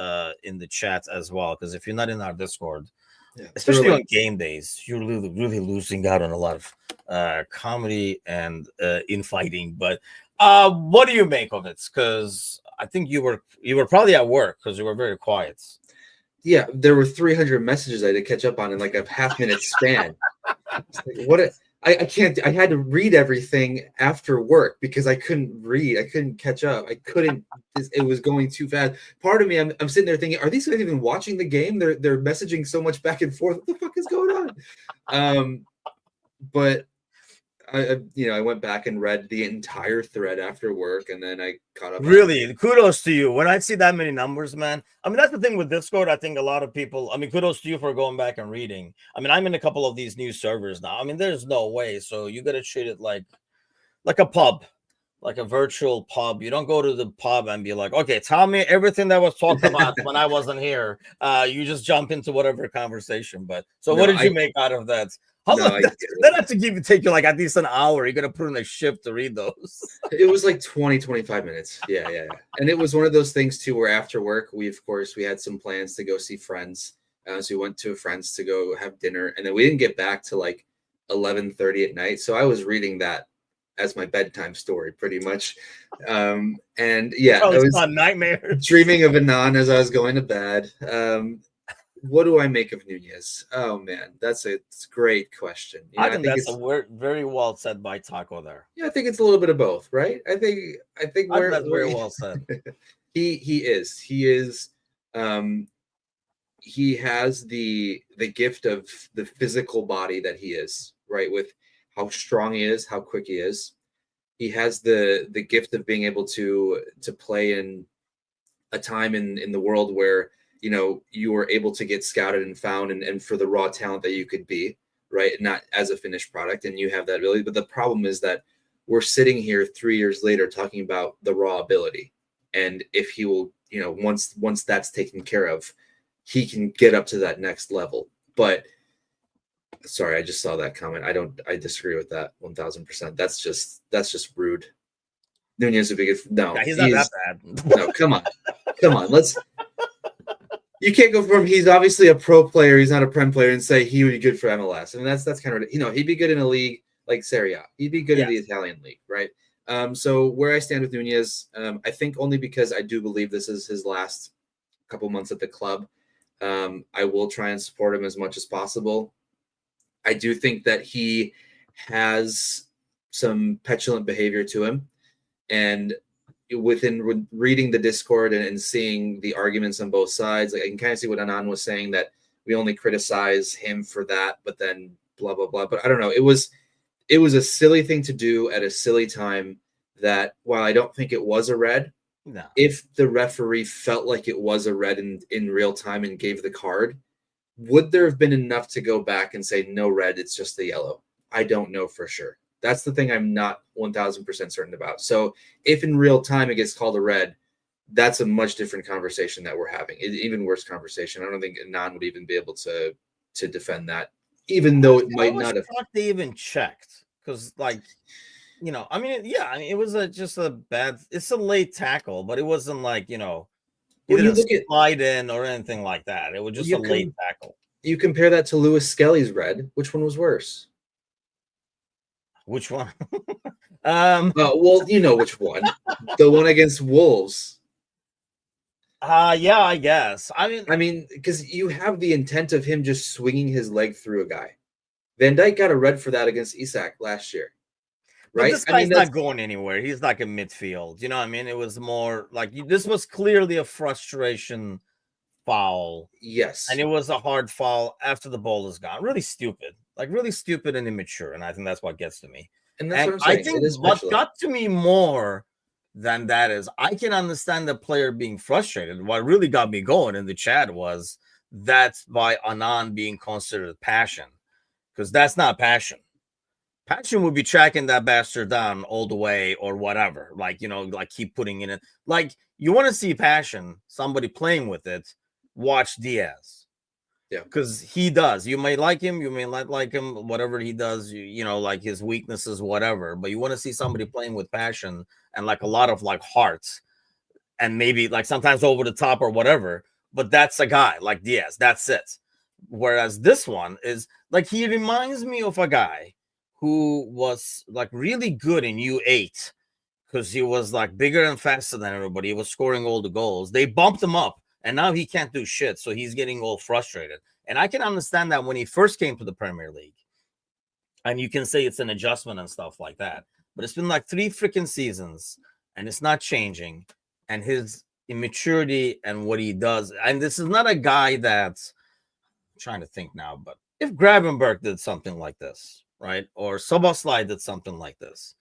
in the chat as well, because if you're not in our Discord, especially on game days, you're really losing out on a lot of comedy and infighting. But what do you make of it? Because I think you were probably at work because you were very quiet. Yeah, there were 300 messages I had to catch up on in like a half-minute span. I can't. I had to read everything after work because I couldn't read. I couldn't catch up. I couldn't. It was going too fast. Part of me, I'm sitting there thinking, are these guys even watching the game? They're messaging so much back and forth. What the fuck is going on? But I went back and read the entire thread after work, and then I caught up. Really, kudos to you. When I see that many numbers, man. I mean, that's the thing with Discord. I think a lot of people. I mean, kudos to you for going back and reading. I mean, I'm in a couple of these new servers now. I mean, there's no way. So you got to treat it like a pub, like a virtual pub. You don't go to the pub and be like, okay, tell me everything that was talked about when I wasn't here. You just jump into whatever conversation. But so, what did you make out of that? That had to take you like at least an hour. You're gonna put in a shift to read those. It was like 20-25 minutes. Yeah. And it was one of those things too where after work we had some plans to go see friends. So we went to a friend's to go have dinner, and then we didn't get back to like 11:30 at night. So I was reading that as my bedtime story pretty much. And yeah, I was a nightmare. Dreaming of Anon as I was going to bed. What do I make of Nunez? Oh man, that's a great question. I think that's a word very well said by Taco there. Yeah, I think it's a little bit of both, right? I think that's very well said. He is. He has the gift of the physical body that he is, right? With how strong he is, how quick he is. He has the gift of being able to play in a time in the world where you were able to get scouted and found and for the raw talent that you could be, right? Not as a finished product, and you have that ability. But the problem is that we're sitting here 3 years later talking about the raw ability. And if he will, once that's taken care of, he can get up to that next level. But sorry, I just saw that comment. I disagree with that 1000%. That's just rude. Nunez would be good. No, he's not that bad. No, come on. You can't go from he's obviously a pro player, he's not a prem player, and say he would be good for MLS. I mean, that's kind of he'd be good in a league like Serie A. He'd be good in the Italian league, right? So where I stand with Nunez, I think only because I do believe this is his last couple months at the club. I will try and support him as much as possible. I do think that he has some petulant behavior to him, and reading the Discord and seeing the arguments on both sides, like I can kind of see what Anand was saying, that we only criticize him for that, but then blah blah blah. But I don't know. It was a silly thing to do at a silly time. That while I don't think it was a red, No. if the referee felt like it was a red in real time and gave the card, would there have been enough to go back and say no red, it's just the yellow? I don't know for sure. That's the thing I'm not 1,000% certain about. So if in real time it gets called a red, that's a much different conversation that we're having. Even worse conversation. I don't think Anand would even be able to defend that, even though it might not have. They even checked because, like, you know, I mean, yeah, I mean, it was just a bad. It's a late tackle, but it wasn't like, you know, he didn't slide in or anything like that. It was just a late tackle. You compare that to Lewis Skelly's red. Which one was worse? Which one? Well, you know which one. The one against Wolves. Yeah, I guess. I mean, because you have the intent of him just swinging his leg through a guy. Van Dijk got a red for that against Isak last year. Right? But this guy's not going anywhere. He's like a midfield. You know what I mean? It was more like this was clearly a frustration foul. Yes. And it was a hard foul after the ball is gone. Really stupid. Like really stupid and immature. And I think that's what gets to me. And that's what I'm saying. I think what got to me more than that is I can understand the player being frustrated. What really got me going in the chat was that's by Anand being considered passion. Because that's not passion. Passion would be tracking that bastard down all the way or whatever. Like, you know, like keep putting in it. Like, you want to see passion, somebody playing with it, watch Diaz. Yeah. Because he does. You may like him, you may not like him, whatever he does, you know, like his weaknesses, whatever. But you want to see somebody playing with passion and like a lot of like hearts and maybe like sometimes over the top or whatever. But that's a guy like Diaz. That's it. Whereas this one is like he reminds me of a guy who was like really good in U8 because he was like bigger and faster than everybody. He was scoring all the goals. They bumped him up and now he can't do shit. So he's getting all frustrated. And I can understand that when he first came to the Premier League. And you can say it's an adjustment and stuff like that. But it's been like 3 freaking seasons and it's not changing. And his immaturity and what he does. And this is not a guy that's I'm trying to think now, but if Gravenberg did something like this, right? Or Szoboszlai did something like this,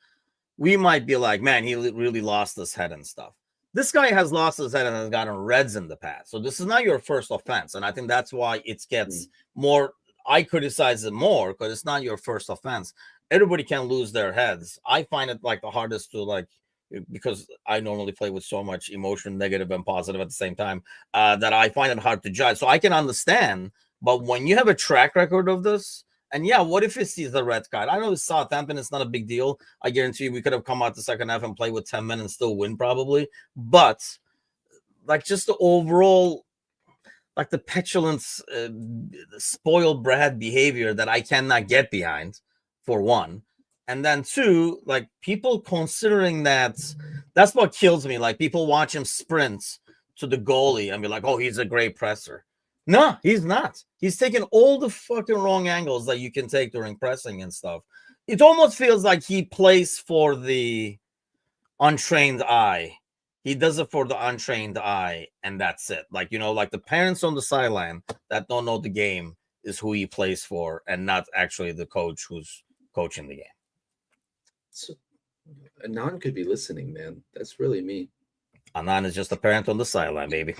we might be like, man, he really lost his head and stuff. This guy has lost his head and has gotten reds in the past. So this is not your first offense. And I think that's why it gets more, I criticize it more because it's not your first offense. Everybody can lose their heads. I find it like the hardest to like, because I normally play with so much emotion, negative and positive at the same time, that I find it hard to judge. So I can understand, but when you have a track record of this, and yeah, what if it sees the red card? I know it's Southampton, it's not a big deal. I guarantee you we could have come out the second half and play with 10 men and still win probably. But like just the overall, like the petulance, spoiled brat behavior that I cannot get behind, for one. And then two, like people considering that's what kills me. Like people watch him sprint to the goalie and be like, oh, he's a great presser. No, he's not. He's taking all the fucking wrong angles that you can take during pressing and stuff. It almost feels like he plays for the untrained eye. He does it for the untrained eye, and that's it. Like, you know, like the parents on the sideline that don't know the game is who he plays for and not actually the coach who's coaching the game. So, Anand could be listening, man. That's really me. Anand is just a parent on the sideline, baby.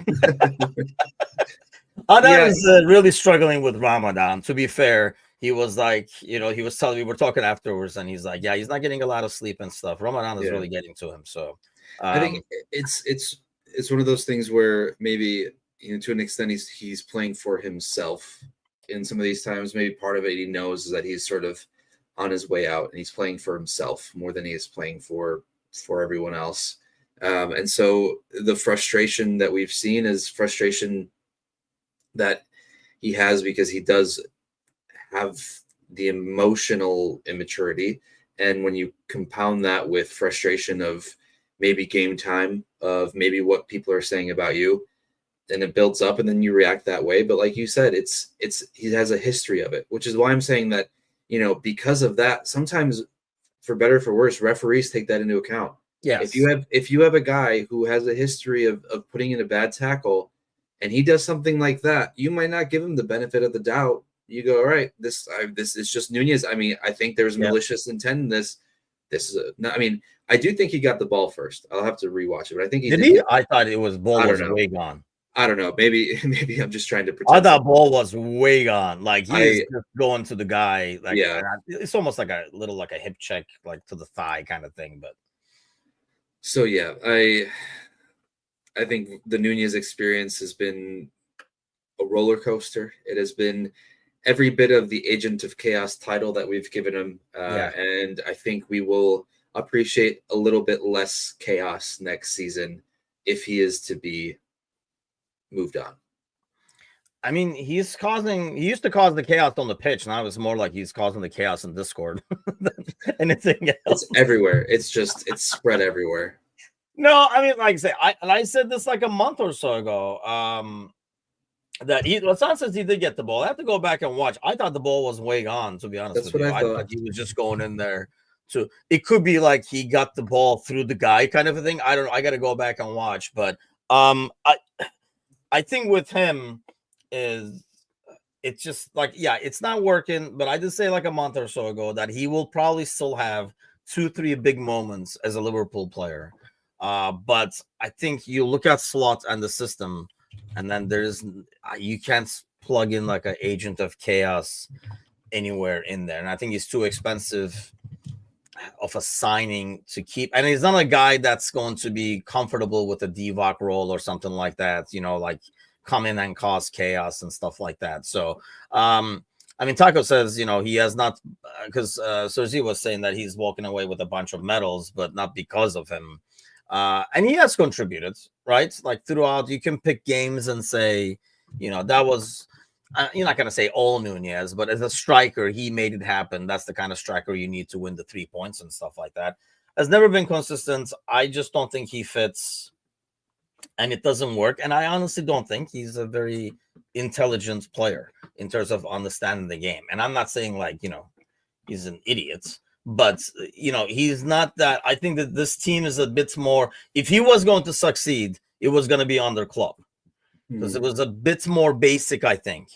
Anand is really struggling with Ramadan. To be fair, he was like, you know, he was telling me, we're talking afterwards, and he's like, yeah, he's not getting a lot of sleep and stuff. Ramadan is really getting to him. So I think it's one of those things where maybe, you know, to an extent he's playing for himself in some of these times. Maybe part of it he knows is that he's sort of on his way out and he's playing for himself more than he is playing for everyone else. And so the frustration that we've seen is frustration that he has because he does have the emotional immaturity. And when you compound that with frustration of maybe game time, of maybe what people are saying about you, then it builds up and then you react that way. But like you said, he has a history of it, which is why I'm saying that, you know, because of that, sometimes for better or for worse, referees take that into account. Yes. If you have a guy who has a history of putting in a bad tackle and he does something like that, you might not give him the benefit of the doubt. You go, all right, this is just Nunez. I mean, I think there's malicious intent in this. This is I mean, I do think he got the ball first. I'll have to rewatch it, but I think he did he? I thought it was ball was way gone. I don't know. Maybe I'm just trying to I pretend. thought ball was way gone. Like he's just going to the guy. Like yeah, it's almost like a little like a hip check, like to the thigh kind of thing. But so yeah, I think the Nunez experience has been a roller coaster. It has been every bit of the Agent of Chaos title that we've given him. And I think we will appreciate a little bit less chaos next season if he is to be moved on. I mean, he used to cause the chaos on the pitch. Now it's more like he's causing the chaos in Discord than anything else. It's everywhere. It's spread everywhere. No, I mean, like I say, I said this like a month or so ago. That Lassan says he did get the ball. I have to go back and watch. I thought the ball was way gone, to be honest. That's what I thought. He was just going in there to. It could be like he got the ball through the guy, kind of a thing. I don't know. I got to go back and watch. But I think with him is it's just like it's not working. But I did say like a month or so ago that he will probably still have 2-3 big moments as a Liverpool player. But I think you look at Slot and the system. And then you can't plug in like an Agent of Chaos anywhere in there. And I think he's too expensive of a signing to keep. And he's not a guy that's going to be comfortable with a Divock role or something like that, like come in and cause chaos and stuff like that. So, I mean, Taco says, he has not, because Sergi was saying that he's walking away with a bunch of medals, but not because of him. And he has contributed, right? Like throughout, you can pick games and say, that was, you're not going to say all Nunez, but as a striker, he made it happen. That's the kind of striker you need to win the 3 points and stuff like that. Has never been consistent. I just don't think he fits, and it doesn't work. And I honestly don't think he's a very intelligent player in terms of understanding the game. And I'm not saying like, he's an idiot. But, he's not that. I think that this team is a bit more. If he was going to succeed, it was going to be on their club because it was a bit more basic, I think,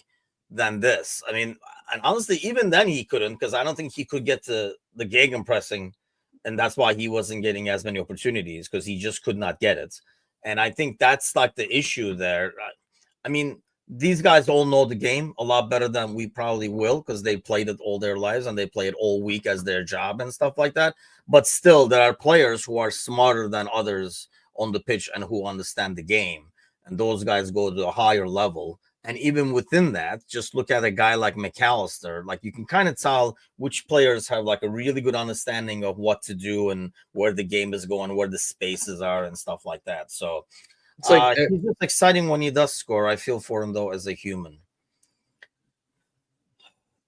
than this. I mean, and honestly, even then he couldn't, because I don't think he could get to the gegenpressing. And that's why he wasn't getting as many opportunities, because he just could not get it. And I think that's like the issue there. I mean, these guys all know the game a lot better than we probably will, because they played it all their lives and they play it all week as their job and stuff like that. But still, there are players who are smarter than others on the pitch and who understand the game. And those guys go to a higher level. And even within that, just look at a guy like McAllister. Like, you can kind of tell which players have like a really good understanding of what to do and where the game is going, where the spaces are and stuff like that. So it's like he's just exciting when he does score. I feel for him though as a human.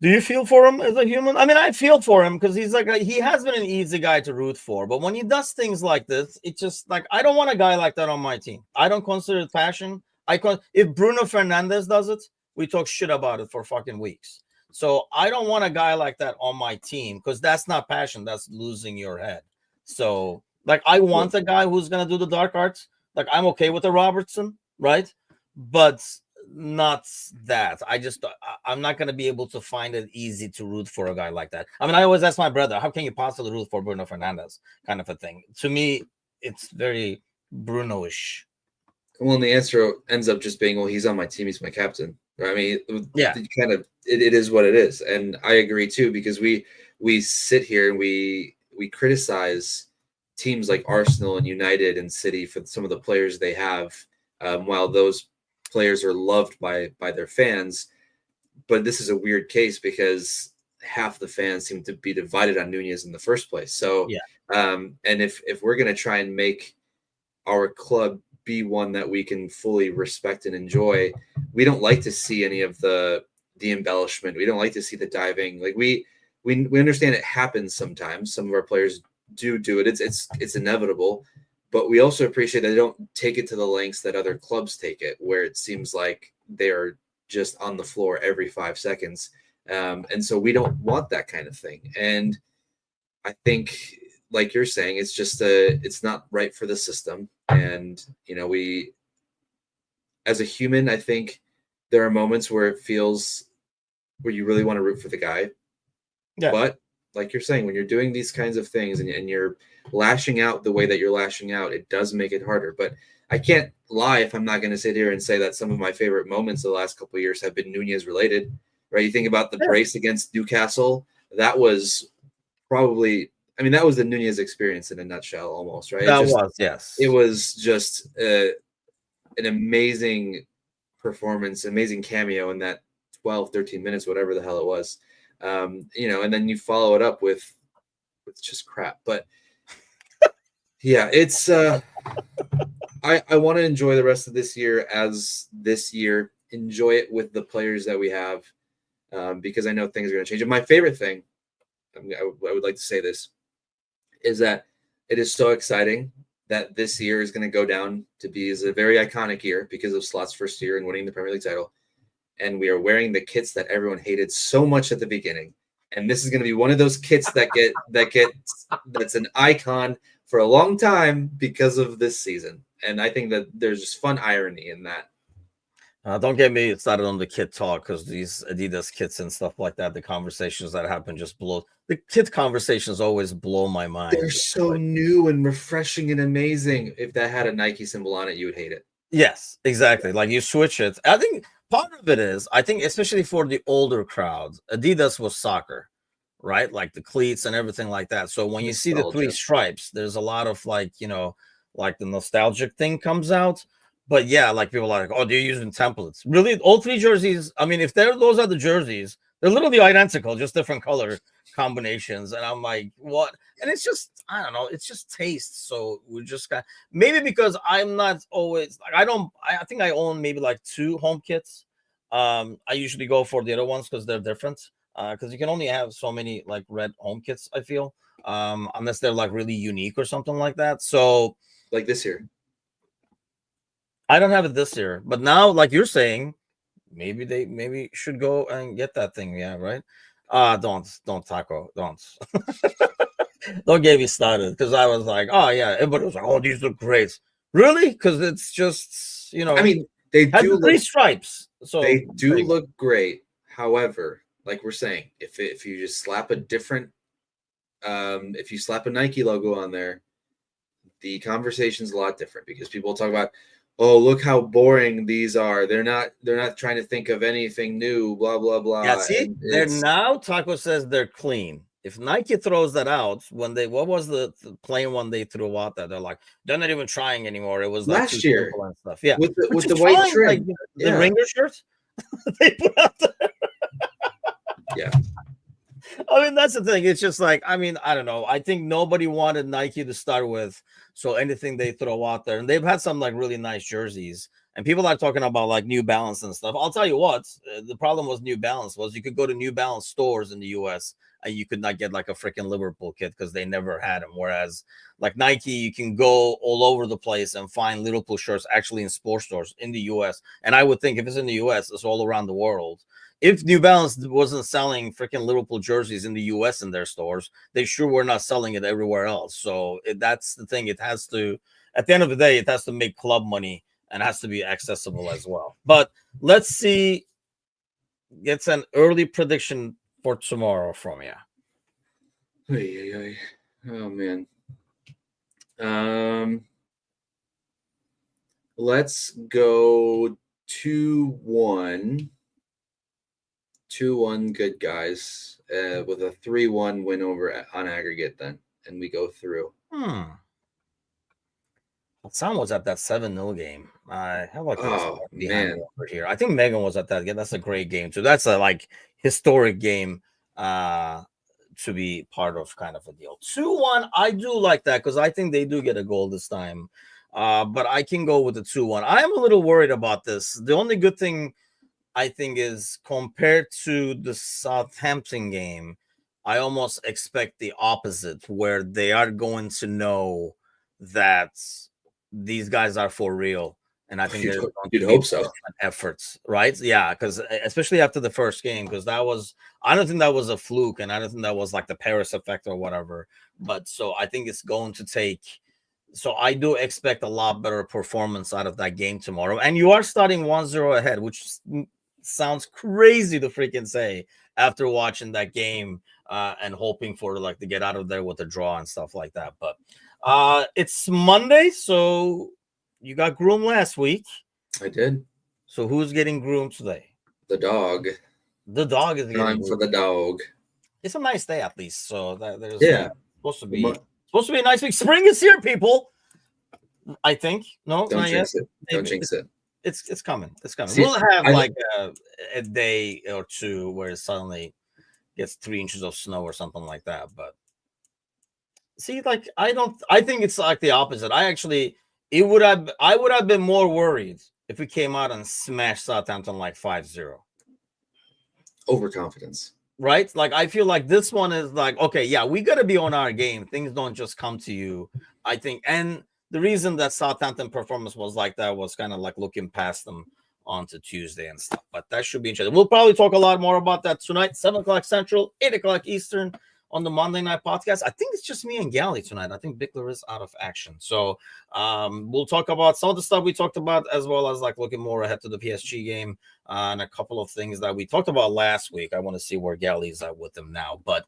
Do you feel for him as a human? I mean, I feel for him because he's like he has been an easy guy to root for. But when he does things like this, it's just like I don't want a guy like that on my team. I don't consider it passion. If Bruno Fernandes does it, we talk shit about it for fucking weeks. So I don't want a guy like that on my team, because that's not passion. That's losing your head. So like I want a guy who's gonna do the dark arts. Like, I'm okay with the Robertson, right? But not that. I'm not going to be able to find it easy to root for a guy like that. I mean, I always ask my brother, how can you possibly root for Bruno Fernandes? Kind of a thing. To me, it's very Bruno-ish. Well, and the answer ends up just being, well, he's on my team. He's my captain. I mean, it is what it is. And I agree too, because we sit here and we criticize teams like Arsenal and United and City for some of the players they have, while those players are loved by their fans. But this is a weird case because half the fans seem to be divided on Nunez in the first place. So, and if we're going to try and make our club be one that we can fully respect and enjoy, we don't like to see any of the embellishment. We don't like to see the diving. Like we understand it happens sometimes. Some of our players do it. It's inevitable, but we also appreciate that they don't take it to the lengths that other clubs take it, where it seems like they are just on the floor every 5 seconds. And so we don't want that kind of thing. And I think, like you're saying, it's just it's not right for the system. And, as a human, I think there are moments where it feels where you really want to root for the guy. Yeah. But like you're saying, when you're doing these kinds of things and you're lashing out the way that you're lashing out, it does make it harder. But I can't lie if I'm not going to sit here and say that some of my favorite moments of the last couple of years have been Nunez related, right? You think about the brace against Newcastle. That was probably, I mean, that was the Nunez experience in a nutshell almost, right? That was, yes. It was just an amazing performance, amazing cameo in that 12, 13 minutes, whatever the hell it was. And then you follow it up with just crap. But yeah, it's I want to enjoy the rest of this year as this year, enjoy it with the players that we have, because I know things are going to change. And my favorite thing, I would like to say this, is that it is so exciting that this year is going to go down to be as a very iconic year because of Slot's first year and winning the Premier League title. And we are wearing the kits that everyone hated so much at the beginning. And this is going to be one of those kits that's an icon for a long time because of this season. And I think that there's just fun irony in that. Don't get me started on the kit talk, because these Adidas kits and stuff like that, the conversations that happen just blow. The kit conversations always blow my mind. They're so new and refreshing and amazing. If that had a Nike symbol on it, you would hate it. Yes, exactly. Like you switch it. I think part of it is, I think, especially for the older crowds, Adidas was soccer, right? Like the cleats and everything like that. So when you see the three stripes, there's a lot of like the nostalgic thing comes out. But yeah, like people are like, oh, they're using templates. Really, all three jerseys. I mean, if those are the jerseys, they're literally identical, just different color combinations. And I'm like, what? And it's just, I don't know, it's just taste. So we just got, maybe because I'm not always like, I think I own maybe like 2 home kits. I usually go for the other ones because they're different. Because you can only have so many like red home kits, I feel, unless they're like really unique or something like that. So like this year, I don't have it this year, but now, like you're saying, maybe should go and get that thing. Yeah, right. Don't Taco, don't don't get me started, because I was like, oh yeah, everybody was like, oh, these look great. Really? Because it's just, I mean, they do the 3 stripes, so they do look great. However, like we're saying, if you just slap a different, if you slap a Nike logo on there, the conversation's a lot different, because people talk about, oh, look how boring these are. They're not trying to think of anything new, blah, blah, blah. Yeah, see, they're now, Taco says they're clean. If Nike throws that out, what was the plain one they threw out there? They're like, they're not even trying anymore. It was like last year and stuff. Yeah, with the white trim, like, the Ringer shirt they put out there. Yeah. I mean, that's the thing. It's just like, I mean, I don't know. I think nobody wanted Nike to start with. So anything they throw out there, and they've had some like really nice jerseys, and people are talking about like New Balance and stuff. I'll tell you what, the problem was New Balance was you could go to New Balance stores in the US and you could not get like a freaking Liverpool kit because they never had them. Whereas like Nike, you can go all over the place and find Liverpool shirts actually in sports stores in the US. And I would think if it's in the US, it's all around the world. If New Balance wasn't selling freaking Liverpool jerseys in the US in their stores, they sure were not selling it everywhere else. So that's the thing. It has to, at the end of the day, it has to make club money and has to be accessible as well. But let's see. It's an early prediction for tomorrow from you. Oh man. Let's go 2-1. 2-1 good guys, with a 3-1 win over on aggregate then, and we go through. Sam was at that 7-0 game. I have like man over here. I think Megan was at that game. That's a great game too. That's a like historic game to be part of, kind of a deal. 2-1. I do like that because I think they do get a goal this time. But I can go with the 2-1. I am a little worried about this. The only good thing I think is, compared to the Southampton game, I almost expect the opposite, where they are going to know that these guys are for real. And I think you'd hope so. Efforts, right? Yeah, because especially after the first game, because I don't think that was a fluke, and I don't think that was like the Paris effect or whatever. But so I think it's going to take So I do expect a lot better performance out of that game tomorrow. And you are starting 1-0 ahead, which sounds crazy to freaking say after watching that game and hoping for like to get out of there with a draw and stuff like that. But it's Monday, so you got groomed last week. I did. So who's getting groomed today? The dog. The dog is getting Time for groomed. the dog. It's a nice day at least. So there's supposed to be a nice week. Spring is here, people. I think no, Don't not jinx yet. it. Don't jinx it. It's coming. It's coming. See, We'll have like a day or two where it suddenly gets 3 inches of snow or something like that. But see, like I think it's like the opposite. I would have been more worried if we came out and smashed Southampton like 5-0. Overconfidence. Right? Like I feel like this one is like, okay, yeah, we gotta be on our game. Things don't just come to you. I think, and the reason that Southampton performance was like that was kind of like looking past them onto Tuesday and stuff. But that should be interesting. We'll probably talk a lot more about that tonight, 7 o'clock Central, 8 o'clock Eastern on the Monday Night Podcast. I think it's just me and Gally tonight. I think Bickler is out of action. So we'll talk about some of the stuff we talked about, as well as like looking more ahead to the PSG game and a couple of things that we talked about last week. I want to see where Gally's at with them now. But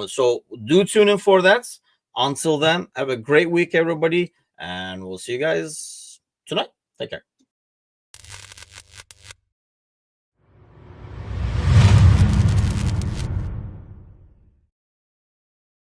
so do tune in for that. Until then, have a great week, everybody. And we'll see you guys tonight. Take care.